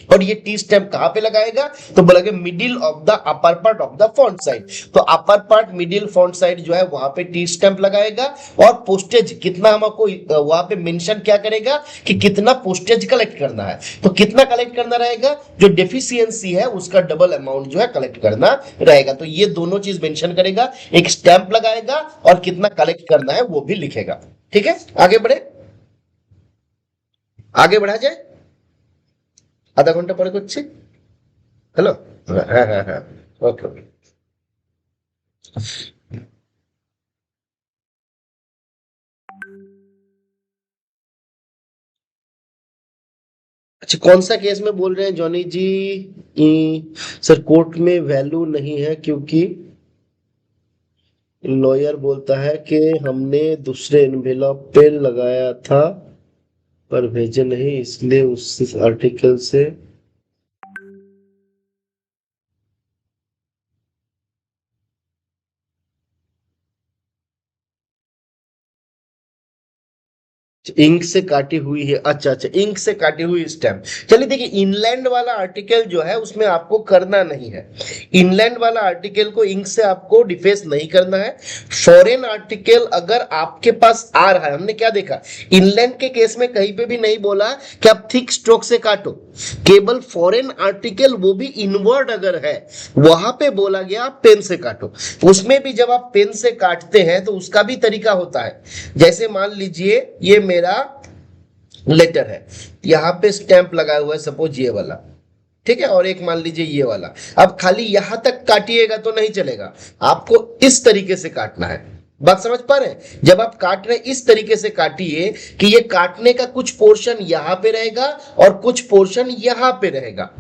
और ये टी स्टैंप कहां पे लगाएगा, तो बोला कि middle of the upper part of the front side. तो upper part, middle, front side जो है वहां पे टी स्टैंप लगाएगा। और पोस्टेज कितना हमको वहां पे मेंशन क्या करेगा कि कितना पोस्टेज कलेक्ट करना है। तो कितना कलेक्ट करना रहेगा, जो डेफिशिएंसी है उसका डबल अमाउंट जो है कलेक्ट करना रहेगा। तो ये दोनों चीज मेंशन करेगा, एक स्टैंप लगाएगा और कितना कलेक्ट करना है वो भी लिखेगा। ठीक है, आगे बढ़े, आगे बढ़ा जाए। आधा घंटा পরে করছি। হ্যালো, হ্যাঁ হ্যাঁ হ্যাঁ, ওকে ওকে। अच्छा, कौन सा केस में बोल रहे हैं जॉनी जी। सर कोर्ट में वैल्यू नहीं है क्योंकि लॉयर बोलता है कि हमने दूसरे एनवेलप पे लगाया था पर भेजे नहीं, इसलिए उस आर्टिकल से इंक से काटी हुई है। अच्छा अच्छा, इंक से काटी हुई स्टैम्प। चलिए देखिए, इनलैंड वाला आर्टिकल जो है उसमें आपको करना नहीं है। इनलैंड वाला आर्टिकल को इंक से आपको डिफेस नहीं करना है। फॉरेन आर्टिकल अगर आपके पास आ रहा है, हमने क्या देखा, इनलैंड के केस में कहीं पे भी नहीं बोला कि आप थिक स्ट्रोक से काटो। केवल फॉरेन आर्टिकल, वो भी इनवर्ड अगर है, वहां पे बोला गया आप पेन से काटो। उसमें भी जब आप पेन से काटते हैं तो उसका भी तरीका होता है। जैसे मान लीजिए ये मेरा लेटर है, यहां पे स्टैंप लगाया हुआ है सपोज ये वाला, ठीक है, और एक मान लीजिए ये वाला। अब खाली यहां तक काटिएगा तो नहीं चलेगा, आपको इस तरीके से काटना है। बात समझ पा रहे हैं, जब आप काट रहे हैं इस तरीके से काटिए कि ये काटने का कुछ पोर्शन यहां पे रहेगा और कुछ पोर्शन यहां पे रहेगा।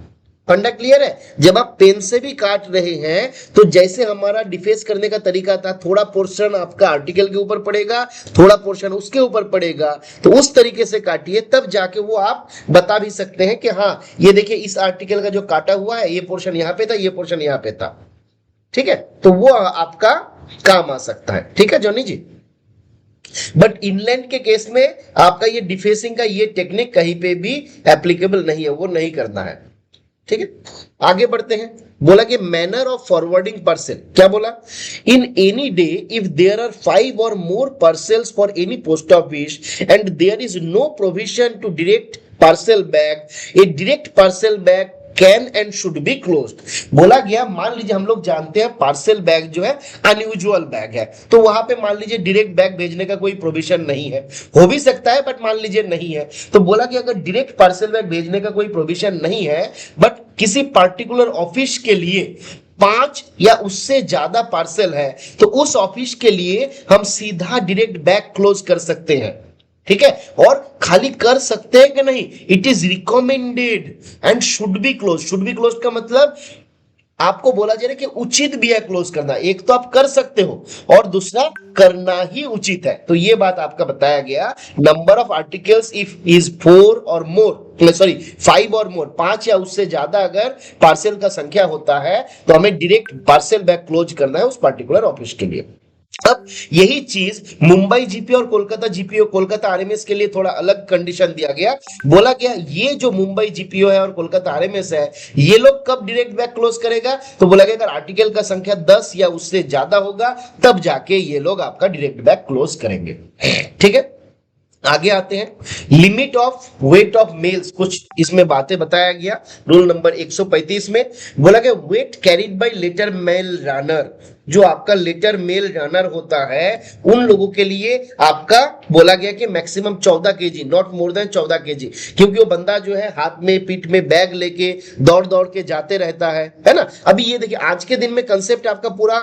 फंडा क्लियर है। जब आप पेन से भी काट रहे हैं तो जैसे हमारा डिफेस करने का तरीका था, थोड़ा पोर्शन आपका आर्टिकल के ऊपर पड़ेगा, थोड़ा पोर्शन उसके ऊपर पड़ेगा, तो उस तरीके से काटिए, तब जाके वो आप बता भी सकते हैं कि हाँ ये देखिए इस आर्टिकल का जो काटा हुआ है ये पोर्शन यहां पे था, ये पोर्शन यहां पे था। ठीक है, तो वो आपका काम आ सकता है। ठीक है जॉनी जी। बट इनलैंड के केस में आपका ये डिफेसिंग का ये टेक्निक कहीं पे भी एप्लीकेबल नहीं है, वो नहीं करना है। ठीक है, आगे बढ़ते हैं। बोला कि मैनर ऑफ फॉरवर्डिंग पार्सल, क्या बोला, in any day if there are 5 और more parcels for any post office and there is no provision to direct parcel bag, a direct parcel bag can and should be closed. बोला गया मान लीजिए हम लोग जानते हैं पार्सल बैग जो है अनयूजुअल बैग है, तो वहां पे मान लीजिए डायरेक्ट बैग भेजने का कोई प्रोविजन नहीं है, हो भी सकता है बट मान लीजिए नहीं है। तो बोला कि अगर डायरेक्ट पार्सल बैग भेजने का कोई प्रोविजन नहीं है बट किसी पार्टिकुलर ऑफिस के लिए 5 या उससे ज्यादा पार्सल है, तो उस ऑफिस के लिए हम सीधा डायरेक्ट बैग क्लोज कर सकते हैं। ठीक है, और खाली कर सकते हैं कि नहीं, it is recommended and should be close. Should be close का मतलब आपको बोला जा रहा है कि उचित भी है क्लोज करना। एक तो आप कर सकते हो और दूसरा करना ही उचित है। तो ये बात आपका बताया गया। Number of articles if is 4 और मोर, सॉरी 5 और मोर, 5 या उससे ज्यादा अगर पार्सल का संख्या होता है तो हमें डायरेक्ट पार्सल बैग क्लोज करना है उस पर्टिकुलर ऑफिस के लिए। अब यही चीज मुंबई जीपी और कोलकाता जीपीओ, कोलकाता आरएमएस के लिए थोड़ा अलग कंडीशन दिया गया। बोला गया ये जो मुंबई जीपीओ है और कोलकाता आरएमएस है, ये लोग कब डायरेक्ट बैक क्लोज करेगा, तो बोला गया अगर आर्टिकल का संख्या 10 या उससे ज्यादा होगा तब जाके ये लोग आपका डायरेक्ट बैक क्लोज करेंगे। ठीक है, आगे आते हैं। Limit of weight of males, कुछ इसमें बातें बताया गया। रूल नंबर 135 में बोला गया weight carried by letter mail runner, जो आपका लेटर मेल रनर होता है उन लोगों के लिए आपका बोला गया कि maximum 14 KG, not more than 14 KG, क्योंकि वो बंदा जो है हाथ में पीठ में बैग लेके दौड़ दौड़ के जाते रहता है ना। अभी ये देखिए आज के दिन में कंसेप्ट आपका पूरा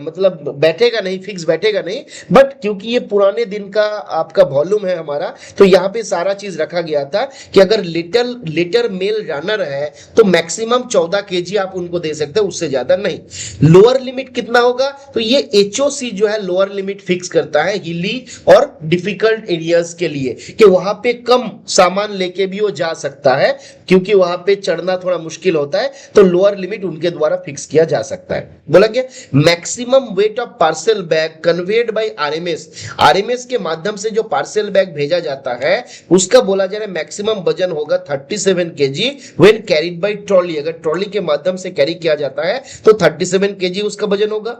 मतलब बैठेगा नहीं, फिक्स बैठेगा नहीं, बट क्योंकि ये पुराने दिन का आपका वॉल्यूम है हमारा, तो यहाँ पे सारा चीज रखा गया था कि अगर लेटर मेल रनर है तो मैक्सिमम 14 केजी आप उनको दे सकते हैं, उससे ज्यादा नहीं। लोअर लिमिट कितना होगा, तो ये एचओसी जो है लोअर लिमिट फिक्स करता है हिली और डिफिकल्ट एरियाज के लिए, कि वहां पे कम सामान लेके भी वो जा सकता है, क्योंकि वहां पे चढ़ना थोड़ा मुश्किल होता है, तो लोअर लिमिट उनके द्वारा फिक्स किया जा सकता है। बोला गया maximum weight of parcel bag conveyed bye RMS, RMS के माध्यम से जो पार्सल बैग भेजा जाता है उसका बोला जा रहा है मैक्सिमम वजन होगा 37 KG when carried by trolley, अगर ट्रॉली के माध्यम से कैरी किया जाता है तो 37 केजी उसका वजन होगा।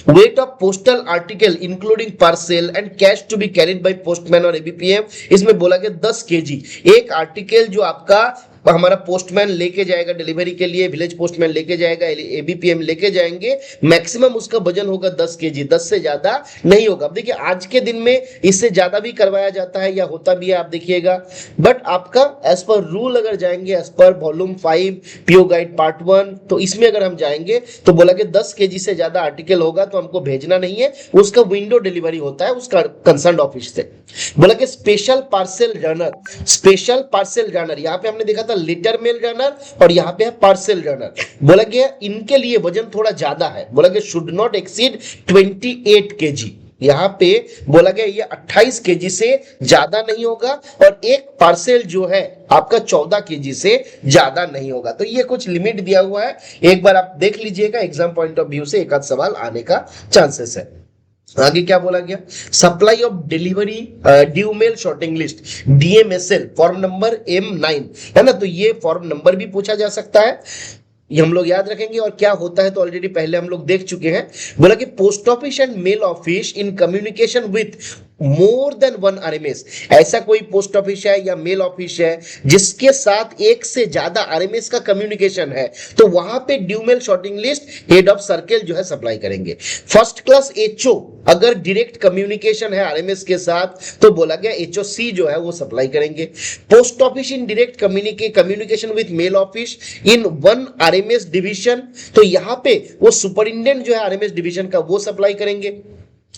Weight of postal article including parcel and cash to be carried by postman और एबीपीएम, इसमें बोला गया 10 केजी। एक आर्टिकल जो आपका हमारा पोस्टमैन लेके जाएगा डिलीवरी के लिए, विलेज पोस्टमैन लेके जाएगा, एबीपीएम लेके जाएंगे, मैक्सिमम उसका वजन होगा 10 केजी, 10 से ज्यादा नहीं होगा। अब देखिए आज के दिन में इससे ज्यादा भी करवाया जाता है या होता भी है, आप देखिएगा, बट आपका एज पर रूल अगर जाएंगे, as per volume 5 PO guide part 1, तो इसमें अगर हम जाएंगे तो बोला कि 10 केजी से ज्यादा आर्टिकल होगा तो हमको भेजना नहीं है, उसका विंडो डिलीवरी होता है उसका कंसर्न ऑफिस से। बोला कि special parcel runner, special parcel runner, यहां पे हमने देखा लेटर मेल रनर और यहां पे है पार्सल रनर, बोला गया इनके लिए वजन थोड़ा ज्यादा है, बोला गया शुड नॉट एक्सीड 28 केजी, यहां पे बोला गया ये 28 केजी से ज्यादा नहीं होगा, और एक पार्सल जो है आपका 14 केजी से ज्यादा नहीं होगा। तो ये कुछ लिमिट दिया हुआ है, एक बार आप देख लीजिएगा, एग्जाम पॉइंट ऑफ व्यू से एक आध सवाल आने का चांसेस है। आगे क्या बोला गया, supply of delivery due mail sorting list DMSL form number M9 है ना, तो ये फॉर्म नंबर भी पूछा जा सकता है, ये हम लोग याद रखेंगे। और क्या होता है तो ऑलरेडी पहले हम लोग देख चुके हैं। बोला कि post office and mail office in communication with more than 1 RMS, ऐसा कोई पोस्ट ऑफिस है या मेल ऑफिस है जिसके साथ एक से ज्यादा आरएमएस का कम्युनिकेशन है, तो वहां पे due mail sorting list head of circle जो है सप्लाई करेंगे। फर्स्ट क्लास एचओ अगर डायरेक्ट कम्युनिकेशन है आरएमएस के साथ तो बोला गया एचओसी जो है वो सप्लाई करेंगे। Post office in direct communication with mail office in 1 RMS division, तो यहां पे वो सुपरिटेंडेंट जो है आरएमएस डिवीजन का वो सप्लाई करेंगे।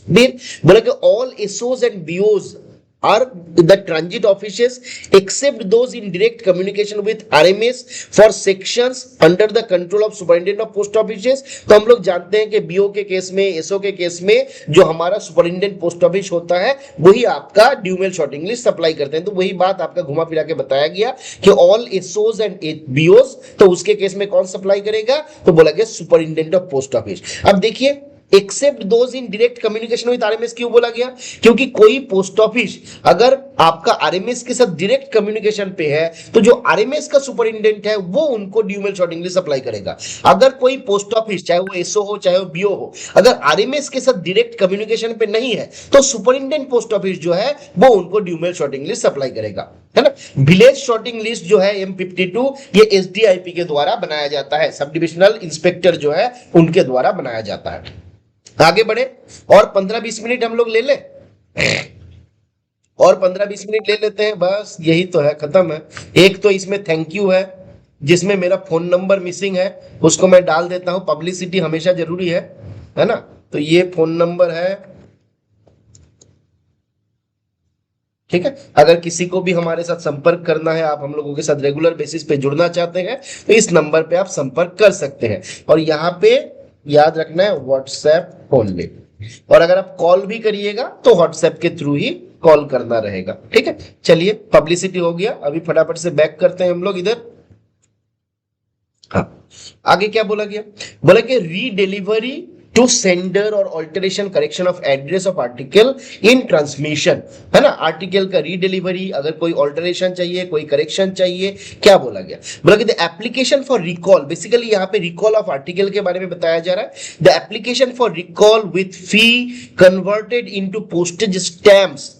फिर बोला कि all SOs and BOs are the transit offices except those in direct communication with RMS for sections under the control of superintendent of post offices। तो हम लोग जानते हैं कि बीओ के केस में, एसओ के केस में जो हमारा सुपरिटेंडेंट पोस्ट ऑफिस होता है वही आपका due mail sorting list supply करते हैं। तो वही बात आपका घुमा फिरा के बताया गया कि ऑल एसओज एंड बीओज, तो उसके केस में कौन सप्लाई करेगा, तो बोला गया सुपरिटेंडेंट ऑफ पोस्ट ऑफिस। अब देखिए except those in direct communication with RMS क्यों बोला गया, क्योंकि कोई पोस्ट ऑफिस अगर आपका आरएमएस के साथ डायरेक्ट कम्युनिकेशन पे है तो जो आरएमएस का सुपरिटेंडेंट है वो उनको due mail sorting list supply करेगा। अगर कोई पोस्ट ऑफिस चाहे वो एसओ हो चाहे वो बीओ हो, अगर आरएमएस के साथ डायरेक्ट कम्युनिकेशन पे नहीं है तो सुपरिटेंडेंट पोस्ट ऑफिस जो है वो उनको due mail sorting list supply करेगा, है ना। विलेज शॉर्टिंग लिस्ट जो है M52 ये एसडीआईपी के द्वारा बनाया जाता है, सब डिविजनल इंस्पेक्टर जो है उनके द्वारा बनाया जाता है। आगे बढ़े और 15-20 मिनट हम लोग ले ले, और 15-20 मिनट ले लेते हैं, बस यही तो है, खत्म है। एक तो इसमें थैंक यू है जिसमें मेरा फोन नंबर मिसिंग है, उसको मैं डाल देता हूं, पब्लिसिटी हमेशा जरूरी है ना। तो ये फोन नंबर है ठीक है, अगर किसी को भी हमारे साथ संपर्क करना है, आप हम लोगों के साथ रेगुलर बेसिस पे जुड़ना चाहते हैं, तो इस नंबर पे आप संपर्क कर सकते हैं। और यहाँ पे याद रखना है व्हाट्सएप ओनली। और अगर आप कॉल भी करिएगा तो व्हाट्सएप के थ्रू ही कॉल करना रहेगा। ठीक है, चलिए पब्लिसिटी हो गया, अभी फटाफट से बैक करते हैं हम लोग इधर। हाँ, आगे क्या बोला गया, बोला कि रीडिलीवरी टू सेंडर और alteration correction of address of article in transmission, है ना। आर्टिकल का रीडिलीवरी, अगर कोई ऑल्टरेशन चाहिए, कोई करेक्शन चाहिए, क्या बोला गया, बोला कि the application for recall, basically यहाँ पे रिकॉल ऑफ आर्टिकल के बारे में बताया जा रहा है। The application for recall with fee converted into postage stamps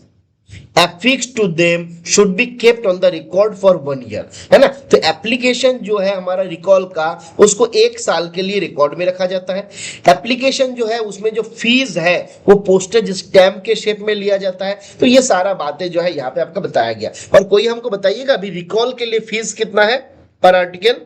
affixed to them should be kept on the record for 1 year, है ना। तो एप्लीकेशन जो है हमारा रिकॉल का, उसको 1 साल के लिए रिकॉर्ड में रखा जाता है। एप्लीकेशन जो है उसमें जो फीस है वो पोस्टेज स्टैम्प के शेप में लिया जाता है। तो ये सारा बातें जो है यहाँ पे आपका बताया गया। और कोई हमको बताइएगा अभी रिकॉल के लिए फीस कितना है पर आर्टिकल,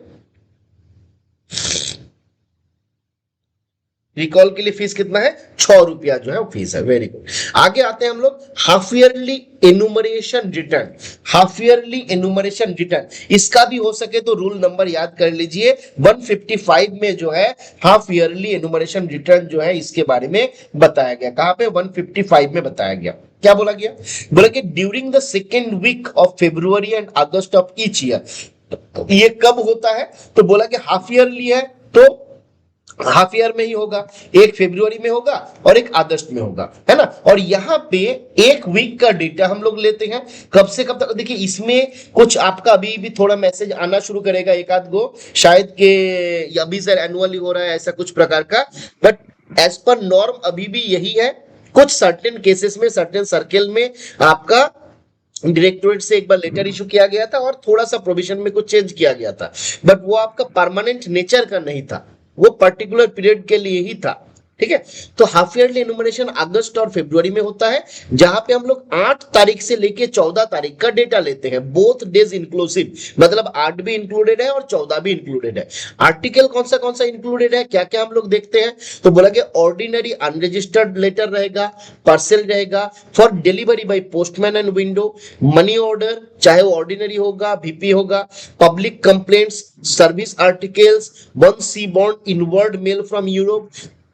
रिकॉल के लिए फीस कितना है, 6 रुपया जो है वो फीस है। वेरी गुड, आगे आते हैं हम लोग half yearly enumeration return. Half yearly enumeration return, इसका भी हो सके तो रूल नंबर याद कर लीजिए, 155 में जो है हाफ ईयरली एनुमरेशन रिटर्न जो है इसके बारे में बताया गया। कहां पे, 155 में बताया गया। क्या बोला गया, बोला कि during the second week of February and August of each year. ये कब होता है, तो बोला कि हाफ ईयरली है तो हाफ ईयर में ही होगा, एक फरवरी में होगा और एक अगस्त में होगा, है ना। और यहाँ पे एक वीक का डेटा हम लोग लेते हैं, कब से कब तक। देखिए इसमें कुछ आपका अभी भी थोड़ा मैसेज आना शुरू करेगा, एक आध गो शायद के अभी सर एनुअली हो रहा है ऐसा कुछ प्रकार का, बट एज पर नॉर्म अभी भी यही है। कुछ सर्टेन केसेस में, सर्टेन सर्किल में आपका डायरेक्टोरेट से एक बार लेटर इशू किया गया था और थोड़ा सा प्रोविजन में कुछ चेंज किया गया था, बट वो आपका परमानेंट नेचर का नहीं था, वो पर्टिकुलर पीरियड के लिए ही था। ठीक है, तो हाफ ईयरली इनुमरेशन अगस्त और फरवरी में होता है, जहां पे हम लोग 8 तारीख से लेके 14 तारीख का डेटा लेते हैं, बोथ डेज इंक्लूसिव, मतलब 8 भी इंक्लूडेड है और 14 भी इंक्लूडेड है। आर्टिकल कौन सा इंक्लूडेड है, क्या क्या हम लोग देखते हैं, तो बोला कि ऑर्डिनरी अनरजिस्टर्ड लेटर रहेगा, पार्सल रहेगा for delivery by postman and window, money order चाहे वो ऑर्डिनरी होगा, वीपी होगा, public complaints, service articles, one sea bond inward mail from Europe,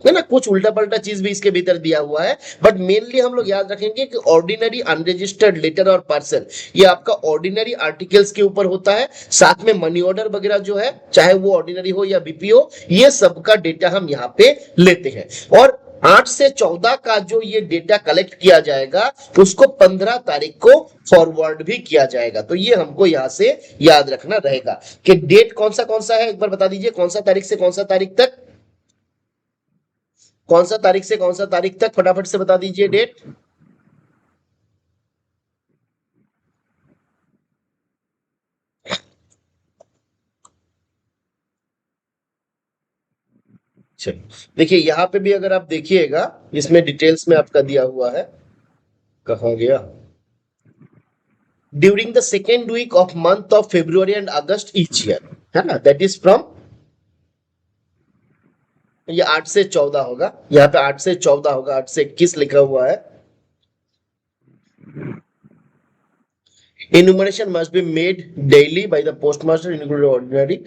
है ना। कुछ उल्टा पल्टा चीज भी इसके भीतर दिया हुआ है, बट मेनली हम लोग याद रखेंगे कि ऑर्डिनरी अनरजिस्टर्ड लेटर और पार्सल ये आपका ऑर्डिनरी आर्टिकल्स के ऊपर होता है। साथ में मनी ऑर्डर वगैरह जो है, चाहे वो ऑर्डिनरी हो या बीपीओ, ये सब का डेटा हम यहाँ पे लेते हैं। और 8 से 14 का जो ये डेटा कलेक्ट किया जाएगा उसको 15 तारीख को फॉरवर्ड भी किया जाएगा। तो ये हमको यहां से याद रखना रहेगा कि डेट कौन सा है, एक बार बता दीजिए कौन सा तारीख से कौन सा तारीख तक, कौन सा तारीख से कौन सा तारीख तक, फटाफट से बता दीजिए डेट। देखिए यहां पे भी अगर आप देखिएगा, इसमें डिटेल्स में आपका दिया हुआ है, कहा गया, during the second week of month of February and August each year, है ना, दैट इज फ्रॉम, ये 8 से 14 होगा, यहाँ पे 8 से 14 होगा, 8 से 21 लिखा हुआ है। enumeration must be made daily by the postmaster including ordinary,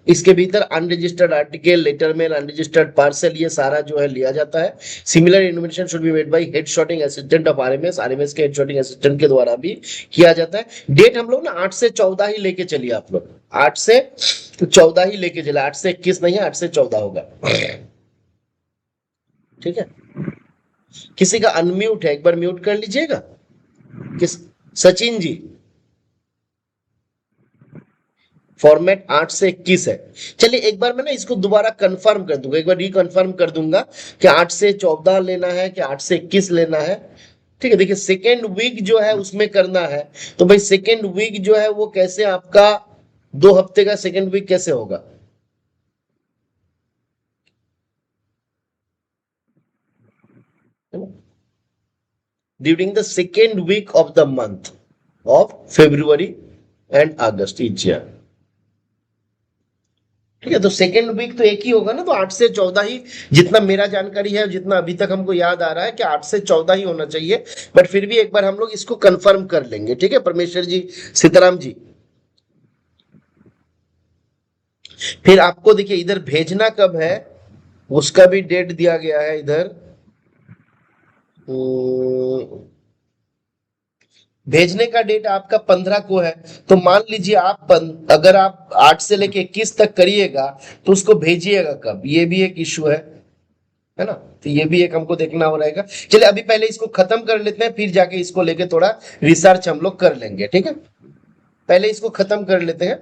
इसके भीतर unregistered article, letter mail, unregistered parcel, ये सारा जो है लिया जाता है। Similar information should be made by head sorting assistant of RMS, RMS के हेड शॉटिंग असिस्टेंट के द्वारा भी किया जाता है। डेट हम लोग ना 8 से 14 ही लेके चलिए, आप लोग 8 से 14 ही लेके चले, 8 से 21 नहीं है, 8 से 14 होगा। ठीक है, किसी का अनम्यूट है, एक बार म्यूट कर लीजिएगा, किस, सचिन जी, फॉर्मेट 8 से 21 है। चलिए एक बार मैं ना इसको दोबारा कंफर्म कर दूंगा, एक बार रिकंफर्म कर दूंगा कि 8 से 14 लेना है कि 8 से 21 लेना है। ठीक है, देखिए सेकेंड वीक जो है उसमें करना है, तो भाई सेकेंड वीक जो है वो कैसे आपका 2 हफ्ते का सेकेंड वीक कैसे होगा, during the second week of the month of February and August each year. ठीक है, तो सेकेंड वीक तो एक ही होगा ना, तो 8 से 14 ही, जितना मेरा जानकारी है, जितना अभी तक हमको याद आ रहा है कि 8 से 14 ही होना चाहिए। बट फिर भी एक बार हम लोग इसको कंफर्म कर लेंगे, ठीक है परमेश्वर जी, सीताराम जी। फिर आपको देखिए इधर भेजना कब है, उसका भी डेट दिया गया है इधर। अम्म, भेजने का डेट आपका 15 को है। तो मान लीजिए आप अगर आप 8 से लेके 21 तक करिएगा, तो उसको भेजिएगा कब, ये भी एक इश्यू है ना। तो ये भी एक हमको देखना हो रहेगा। चलिए अभी पहले इसको खत्म कर लेते हैं, फिर जाके इसको लेके थोड़ा रिसर्च हम लोग कर लेंगे, ठीक है। पहले इसको खत्म कर लेते हैं।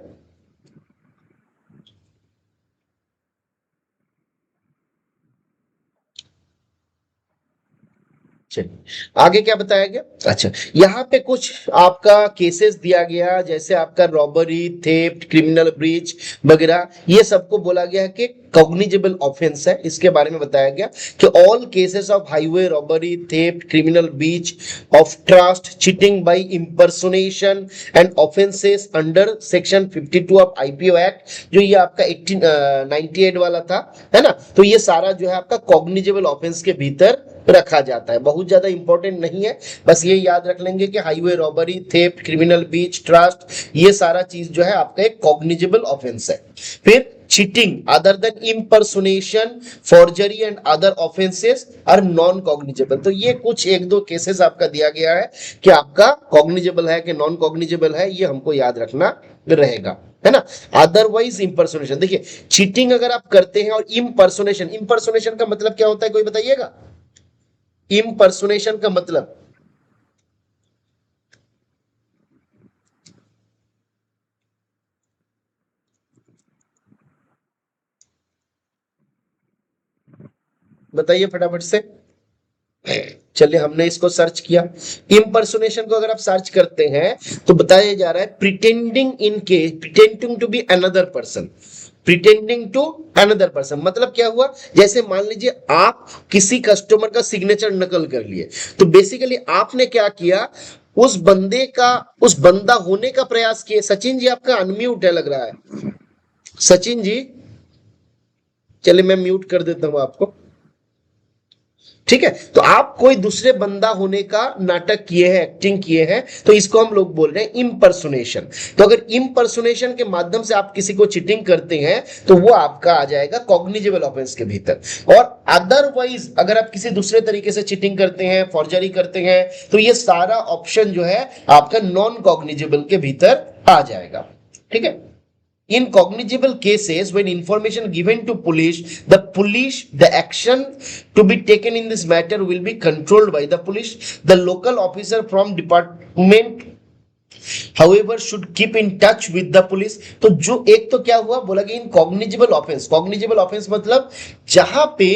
चलिए आगे क्या बताया गया। अच्छा, यहाँ पे कुछ आपका केसेस दिया गया, जैसे आपका रॉबरी, थेफ्ट, क्रिमिनल ब्रीच वगैरह, ये सबको बोला गया कि कॉग्निजेबल ऑफेंस है। इसके बारे में बताया गया कि all cases of highway robbery, theft, criminal breach of trust, cheating by impersonation and offences under section 52 of IPO act, जो ये आपका 1898 वाला था, है ना। तो ये सारा जो है आपका कॉग्निजेबल ऑफेंस के भीतर रखा जाता है। बहुत ज्यादा इंपॉर्टेंट नहीं है, बस ये याद रख लेंगे कि highway robbery, theft, criminal breach, trust, ये सारा चीज जो है आपका एक कॉग्निजेबल ऑफेंस है। फिर cheating other than impersonation, forgery and other offences are non cognizable. तो ये कुछ एक दो केसेस आपका दिया गया है कि आपका कॉग्निजेबल है कि नॉन कॉग्निजेबल है, ये हमको याद रखना रहेगा, है ना। अदरवाइज इम्पर्सोनेशन, देखिए चीटिंग अगर आप करते हैं, और इम्पर्सोनेशन, इम्पर्सोनेशन का मतलब क्या होता है, कोई बताइएगा। इम्पर्सोनेशन का मतलब, बताइए फटाफट से। चलिए हमने इसको सर्च किया। इम्पर्सोनेशन को अगर आप सर्च करते हैं, तो बताया जा रहा है pretending in case, pretending to be another person, pretending to another person मतलब क्या हुआ, जैसे मान लीजिए आप किसी कस्टमर का सिग्नेचर नकल कर लिए, तो बेसिकली आपने क्या किया, उस बंदे का, उस बंदा होने का प्रयास किए। सचिन जी आपका अनम्यूट है लग रहा है, सचिन जी। चलिए मैं म्यूट कर देता हूं आपको, ठीक है। तो आप कोई दूसरे बंदा होने का नाटक किए हैं, एक्टिंग किए हैं, तो इसको हम लोग बोल रहे हैं इम्पर्सोनेशन। तो अगर इम्पर्सोनेशन के माध्यम से आप किसी को चीटिंग करते हैं, तो वो आपका आ जाएगा कॉग्निजेबल ऑफेंस के भीतर। और अदरवाइज अगर आप किसी दूसरे तरीके से चीटिंग करते हैं, फॉर्जरी करते हैं, तो ये सारा ऑप्शन जो है आपका नॉन कॉग्निजेबल के भीतर आ जाएगा, ठीक है। In cognizable cases, when information given to police, the action to be taken in this matter will be controlled by the police. The local officer from department, however, should keep in touch with the police. तो जो एक तो क्या हुआ, बोला कि इन cognizable offence, cognizable offence मतलब जहां पे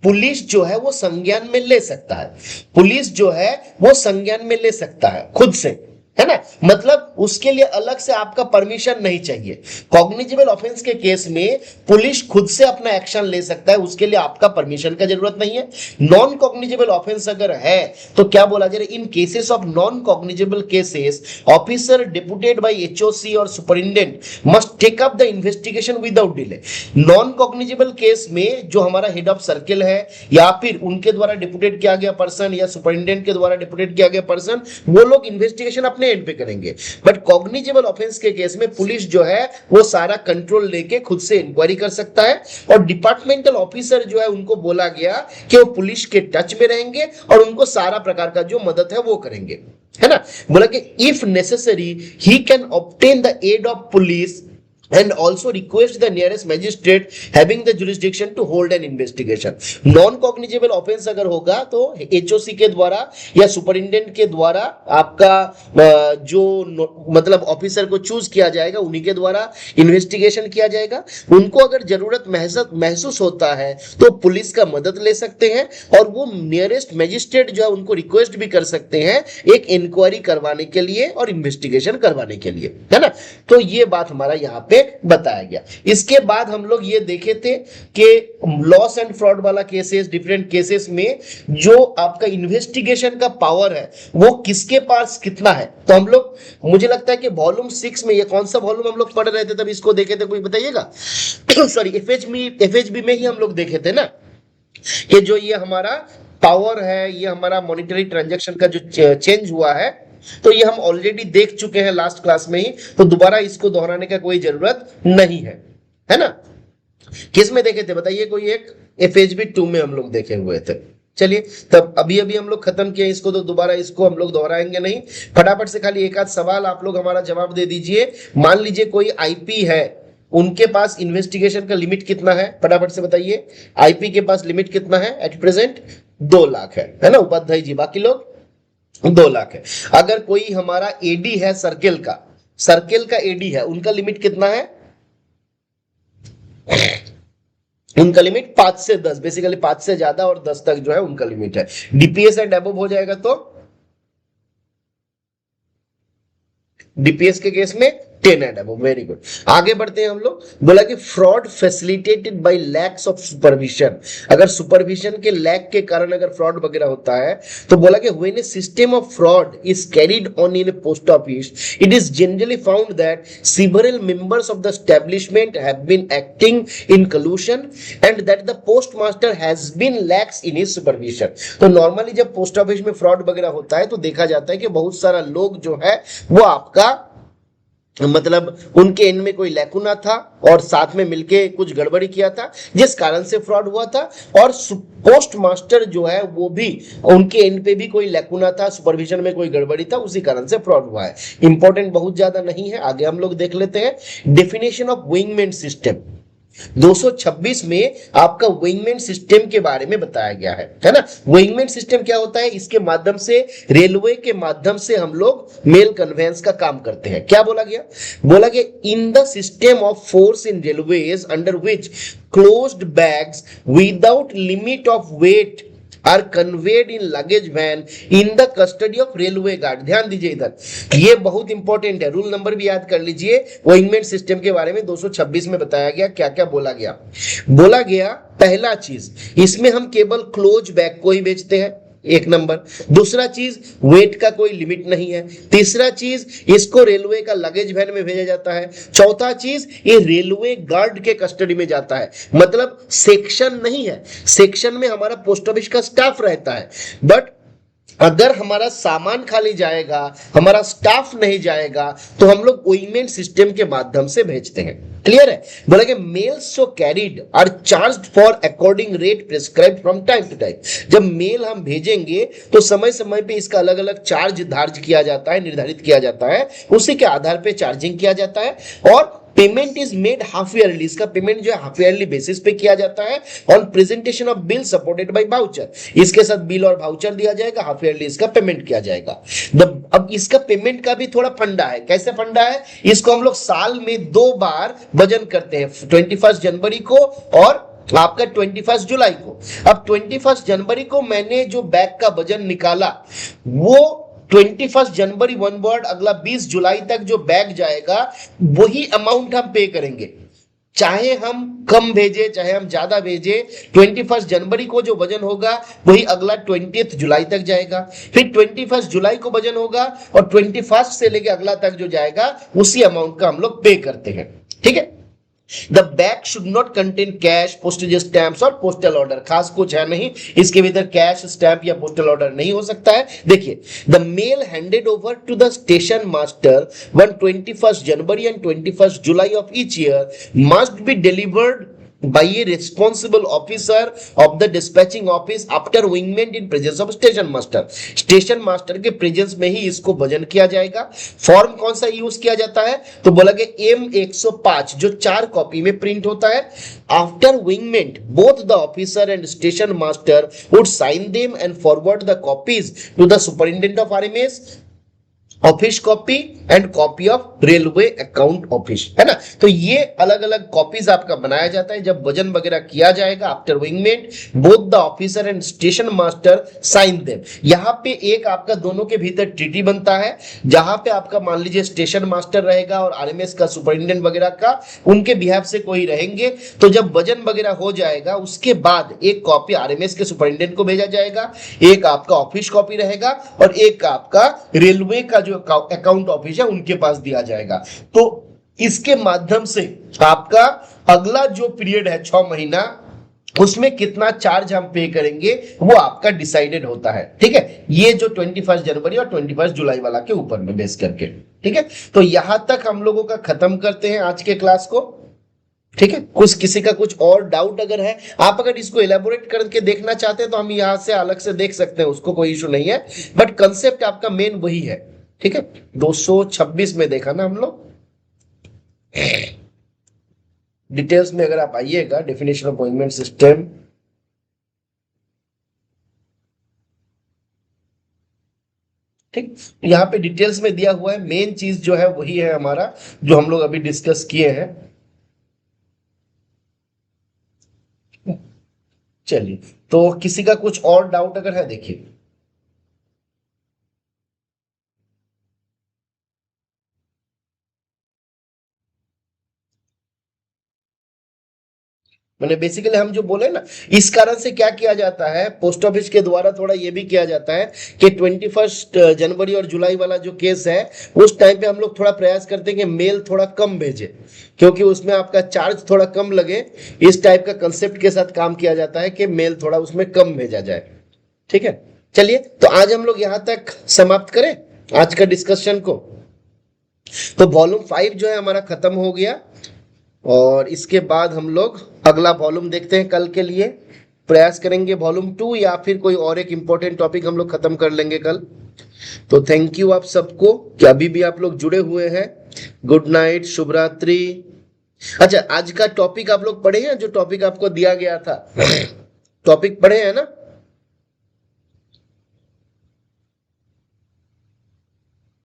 पुलिस जो है वो संज्ञान में ले सकता है, पुलिस जो है वो संज्ञान में ले सकता है खुद से, है ना। मतलब उसके लिए अलग से आपका परमिशन नहीं चाहिए। कॉग्निजेबल ऑफेंस के केस में पुलिस खुद से अपना एक्शन ले सकता है, उसके लिए आपका परमिशन का जरूरत नहीं है। नॉन कॉग्निजेबल ऑफेंस अगर है, तो क्या बोला जा रहा है, in cases of non cognizable cases, officer deputed by HOC और superintendent must take up the investigation without delay. Non cognizable case में जो हमारा हेड ऑफ सर्किल है, या फिर उनके द्वारा डिप्यूटेड किया गया पर्सन, या सुपरिटेंडेंट के द्वारा डिप्यूटेड किया गया पर्सन, वो लोग इन्वेस्टिगेशन अपने एंड पे करेंगे। बट कॉग्निजेबल ऑफेंस के केस में पुलिस जो है वो सारा कंट्रोल लेके खुद से इंक्वायरी कर सकता है, और डिपार्टमेंटल ऑफिसर जो है उनको बोला गया कि वो पुलिस के टच में रहेंगे और उनको सारा प्रकार का जो मदद है वो करेंगे, है ना। बोला कि if necessary he can obtain the aid of police and also request the nearest magistrate having the jurisdiction to hold an investigation. Non cognizable offence अगर होगा तो एचओसी के द्वारा या सुपरिटेंडेंट के द्वारा आपका जो मतलब ऑफिसर को चूज किया जाएगा, उन्हीं के द्वारा इन्वेस्टिगेशन किया जाएगा। उनको अगर जरूरत महसूस होता है तो पुलिस का मदद ले सकते हैं, और वो नियरेस्ट मैजिस्ट्रेट जो है उनको रिक्वेस्ट भी कर सकते हैं एक इंक्वायरी करवाने के लिए और इन्वेस्टिगेशन करवाने के लिए, है ना। तो ये बात हमारा यहाँ पे पे बताया गया। इसके बाद हम लोग ये देखे थे कि लॉस एंड फ्रॉड वाला केसेस, डिफरेंट केसेस में जो आपका इन्वेस्टिगेशन का पावर है वो किसके पास कितना है। तो हम लोग, मुझे लगता है कि वॉल्यूम 6 में, ये कौन सा वॉल्यूम हम लोग पढ़ रहे थे तब इसको देखे थे, कोई बताइएगा? सॉरी, एफएचबी में ही हम लोग देखे थे ना, कि जो ये हमारा पावर है, ये हमारा मॉनिटरी ट्रांजैक्शन का जो चेंज हुआ है, तो ये हम ऑलरेडी देख चुके हैं लास्ट क्लास में ही, तो दोबारा इसको दोहराने का कोई जरूरत नहीं है ना? किस में देखे थे बताइए कोई एक? एफएचबी 2 में हम लोग देखे हुए थे। चलिए, तब अभी अभी हम लोग खत्म किए इसको, तो दोबारा इसको हम लोग दोहराएंगे नहीं। फटाफट से खाली एक आध सवाल आप लोग हमारा जवाब दे दीजिए। मान लीजिए कोई आईपी है, उनके पास इन्वेस्टिगेशन का लिमिट कितना है, फटाफट से बताइए। आईपी के पास लिमिट कितना है एट प्रेजेंट? 2 लाख है ना उपाध्याय जी? बाकी लोग 2 लाख है। अगर कोई हमारा एडी है सर्किल का एडी है, उनका लिमिट कितना है? उनका लिमिट 5 से 10, बेसिकली 5 से ज्यादा और 10 तक जो है उनका लिमिट है। डीपीएस एंड अबव हो जाएगा तो डीपीएस के केस में 10 एंड अबव। वेरी गुड, आगे बढ़ते हैं हम लोग। बोला कि fraud facilitated bye lakhs of supervision. अगर सुपरविजन के लैक के कारण अगर फ्रॉड वगैरह होता है, तो बोला कि when A system of fraud is carried on in A post office, it is generally found that several members of the establishment have been acting in collusion and that the postmaster has been lax in his supervision। तो normally जब post office में fraud वगैरह होता है तो देखा जाता है कि बहुत सारा लोग जो है वो आपका, मतलब उनके एंड में कोई लैकुना था और साथ में मिलके कुछ गड़बड़ी किया था, जिस कारण से फ्रॉड हुआ था। और पोस्ट मास्टर जो है वो भी, उनके एंड पे भी कोई लैकुना था, सुपरविजन में कोई गड़बड़ी था, उसी कारण से फ्रॉड हुआ है। इंपॉर्टेंट बहुत ज्यादा नहीं है, आगे हम लोग देख लेते हैं। डेफिनेशन ऑफ विंगमैन सिस्टम 226 में आपका विंगमैन सिस्टम के बारे में बताया गया है ना? विंगमैन सिस्टम क्या होता है? इसके माध्यम से, रेलवे के माध्यम से हम लोग मेल कन्वेंस का काम करते हैं। क्या बोला गया? बोला गया in the system of force in railways under which closed bags without limit of weight are conveyed in luggage van in the custody of railway guard. ध्यान दीजिए इधर, ये बहुत इंपॉर्टेंट है, रूल नंबर भी याद कर लीजिए। विंगमैन सिस्टम के बारे में 226 में बताया गया, क्या क्या बोला गया। बोला गया पहला चीज, इसमें हम केवल क्लोज बैग को ही बेचते हैं, एक नंबर। दूसरा चीज, वेट का कोई लिमिट नहीं है। तीसरा चीज, इसको रेलवे का लगेज वैन में भेजा जाता है। चौथा चीज, ये रेलवे गार्ड के कस्टडी में जाता है, मतलब सेक्शन नहीं है, सेक्शन में हमारा पोस्ट ऑफिस का स्टाफ रहता है, बट अगर हमारा सामान खाली जाएगा, हमारा स्टाफ नहीं जाएगा, तो हम लोग विंगमैन सिस्टम के माध्यम से भेजते हैं। क्लियर है? बोला कि mails so carried are charged for according rate prescribed from time to time. जब मेल हम भेजेंगे तो समय समय पे इसका अलग अलग चार्ज धार्ज किया जाता है, निर्धारित किया जाता है, उसी के आधार पे चार्जिंग किया जाता है। और payment is made half yearly, इसका पेमेंट जो है हाफ ईयरली बेसिस पे किया जाता है। On presentation of bill supported by voucher, इसके साथ बिल और वाउचर दिया जाएगा, हाफ ईयरली इसका पेमेंट किया जाएगा। अब इसका पेमेंट का भी थोड़ा फंडा है। कैसे फंडा है? इसको हम लोग साल में 2 बार वजन करते हैं, 21 जनवरी को और आपका 21 जुलाई को। अब 21 जनवरी को मैंने जो बैग का वजन निकाला, वो 21 जनवरी वन वर्ड, अगला 20 जुलाई तक जो बैग जाएगा वही अमाउंट हम पे करेंगे, चाहे हम कम भेजे चाहे हम ज्यादा भेजे। 21 जनवरी को जो वजन होगा वही अगला 20 जुलाई तक जाएगा, फिर 21 जुलाई को वजन होगा और 21 से लेके अगला तक जो जाएगा उसी अमाउंट का हम लोग पे करते हैं। ठीक है? The bag should not contain cash, postage stamps और postal order। खास कुछ है नहीं, इसके भीतर कैश, स्टैंप या पोस्टल ऑर्डर नहीं हो सकता है। देखिए, the mail handed over to the station master on 21st January and 21st July of each year must be delivered by a responsible officer of the dispatching office after wingman in presence of station master। Station master के presence में ही इसको वजन किया जाएगा। Form कौन सा use किया जाता है? तो बोला कि M105 जो 4 कॉपी में प्रिंट होता है। After weighment both the officer and station master would sign them and forward the copies to the superintendent of RMS office copy and copy of railway account office, है ना। तो ये अलग अलग कॉपीज आपका बनाया जाता है जब वजन वगैरह किया जाएगा। After weighment both the officer and station master sign them. यहाँ पे एक आपका दोनों के भीतर ट्रीटी बनता है, जहां पे आपका मान लीजिए स्टेशन मास्टर रहेगा और आरएमएस का सुपरिटेंडेंट वगैरह का उनके बिहाफ से कोई रहेंगे। तो जब वजन वगैरह हो जाएगा उसके बाद एक कॉपी आरएमएस के सुपरिटेंडेंट को भेजा जाएगा, एक आपका ऑफिस कॉपी रहेगा और एक आपका रेलवे का जो अकाउंट ऑफिस है उनके पास दिया जाएगा। तो इसके माध्यम से आपका अगला जो पीरियड है 6 महीना, उसमें कितना चार्ज हम पे करेंगे वो आपका डिसाइडेड होता है। ठीक है, ये जो 21 जनवरी और 21 जुलाई वाला के ऊपर में बेस करके। ठीक है, तो यहां तक हम लोगों का खत्म करते हैं आज के क्लास को। ठीक है, कुछ किसी का कुछ और डाउट अगर है, आप अगर इसको एलेबोरेट करके देखना चाहते हैं तो हम यहां से अलग से देख सकते हैं, उसको कोई इशू नहीं है। बट कंसेप्ट आपका मेन वही है। ठीक है, 226 में देखा ना हम लोग। डिटेल्स में अगर आप आइएगा, डेफिनेशन ऑफ अपॉइंटमेंट सिस्टम, ठीक, यहाँ पे डिटेल्स में दिया हुआ है। मेन चीज जो है वही है हमारा, जो हम लोग अभी डिस्कस किए हैं। चलिए, तो किसी का कुछ और डाउट अगर है देखिए। मैंने बेसिकली हम जो बोले ना, इस कारण से क्या किया जाता है पोस्ट ऑफिस के द्वारा, थोड़ा ये भी किया जाता है कि 21 जनवरी और जुलाई वाला जो केस है उस टाइम पे हम लोग थोड़ा प्रयास करते हैं कि मेल थोड़ा कम भेजे, क्योंकि उसमें आपका चार्ज थोड़ा कम लगे। इस टाइप का कंसेप्ट के साथ काम किया जाता है कि मेल थोड़ा उसमें कम भेजा जाए। ठीक है, चलिए, तो आज हम लोग यहां तक समाप्त करें आज का डिस्कशन को। तो वॉल्यूम 5 जो है हमारा खत्म हो गया, और इसके बाद हम लोग अगला वॉल्यूम देखते हैं। कल के लिए प्रयास करेंगे वॉल्यूम 2, या फिर कोई और एक इंपॉर्टेंट टॉपिक हम लोग खत्म कर लेंगे कल। तो थैंक यू आप सबको कि अभी भी आप लोग जुड़े हुए हैं। गुड नाइट, शुभ रात्रि। अच्छा, आज का टॉपिक आप लोग पढ़े हैं, जो टॉपिक आपको दिया गया था, टॉपिक पढ़े हैं ना?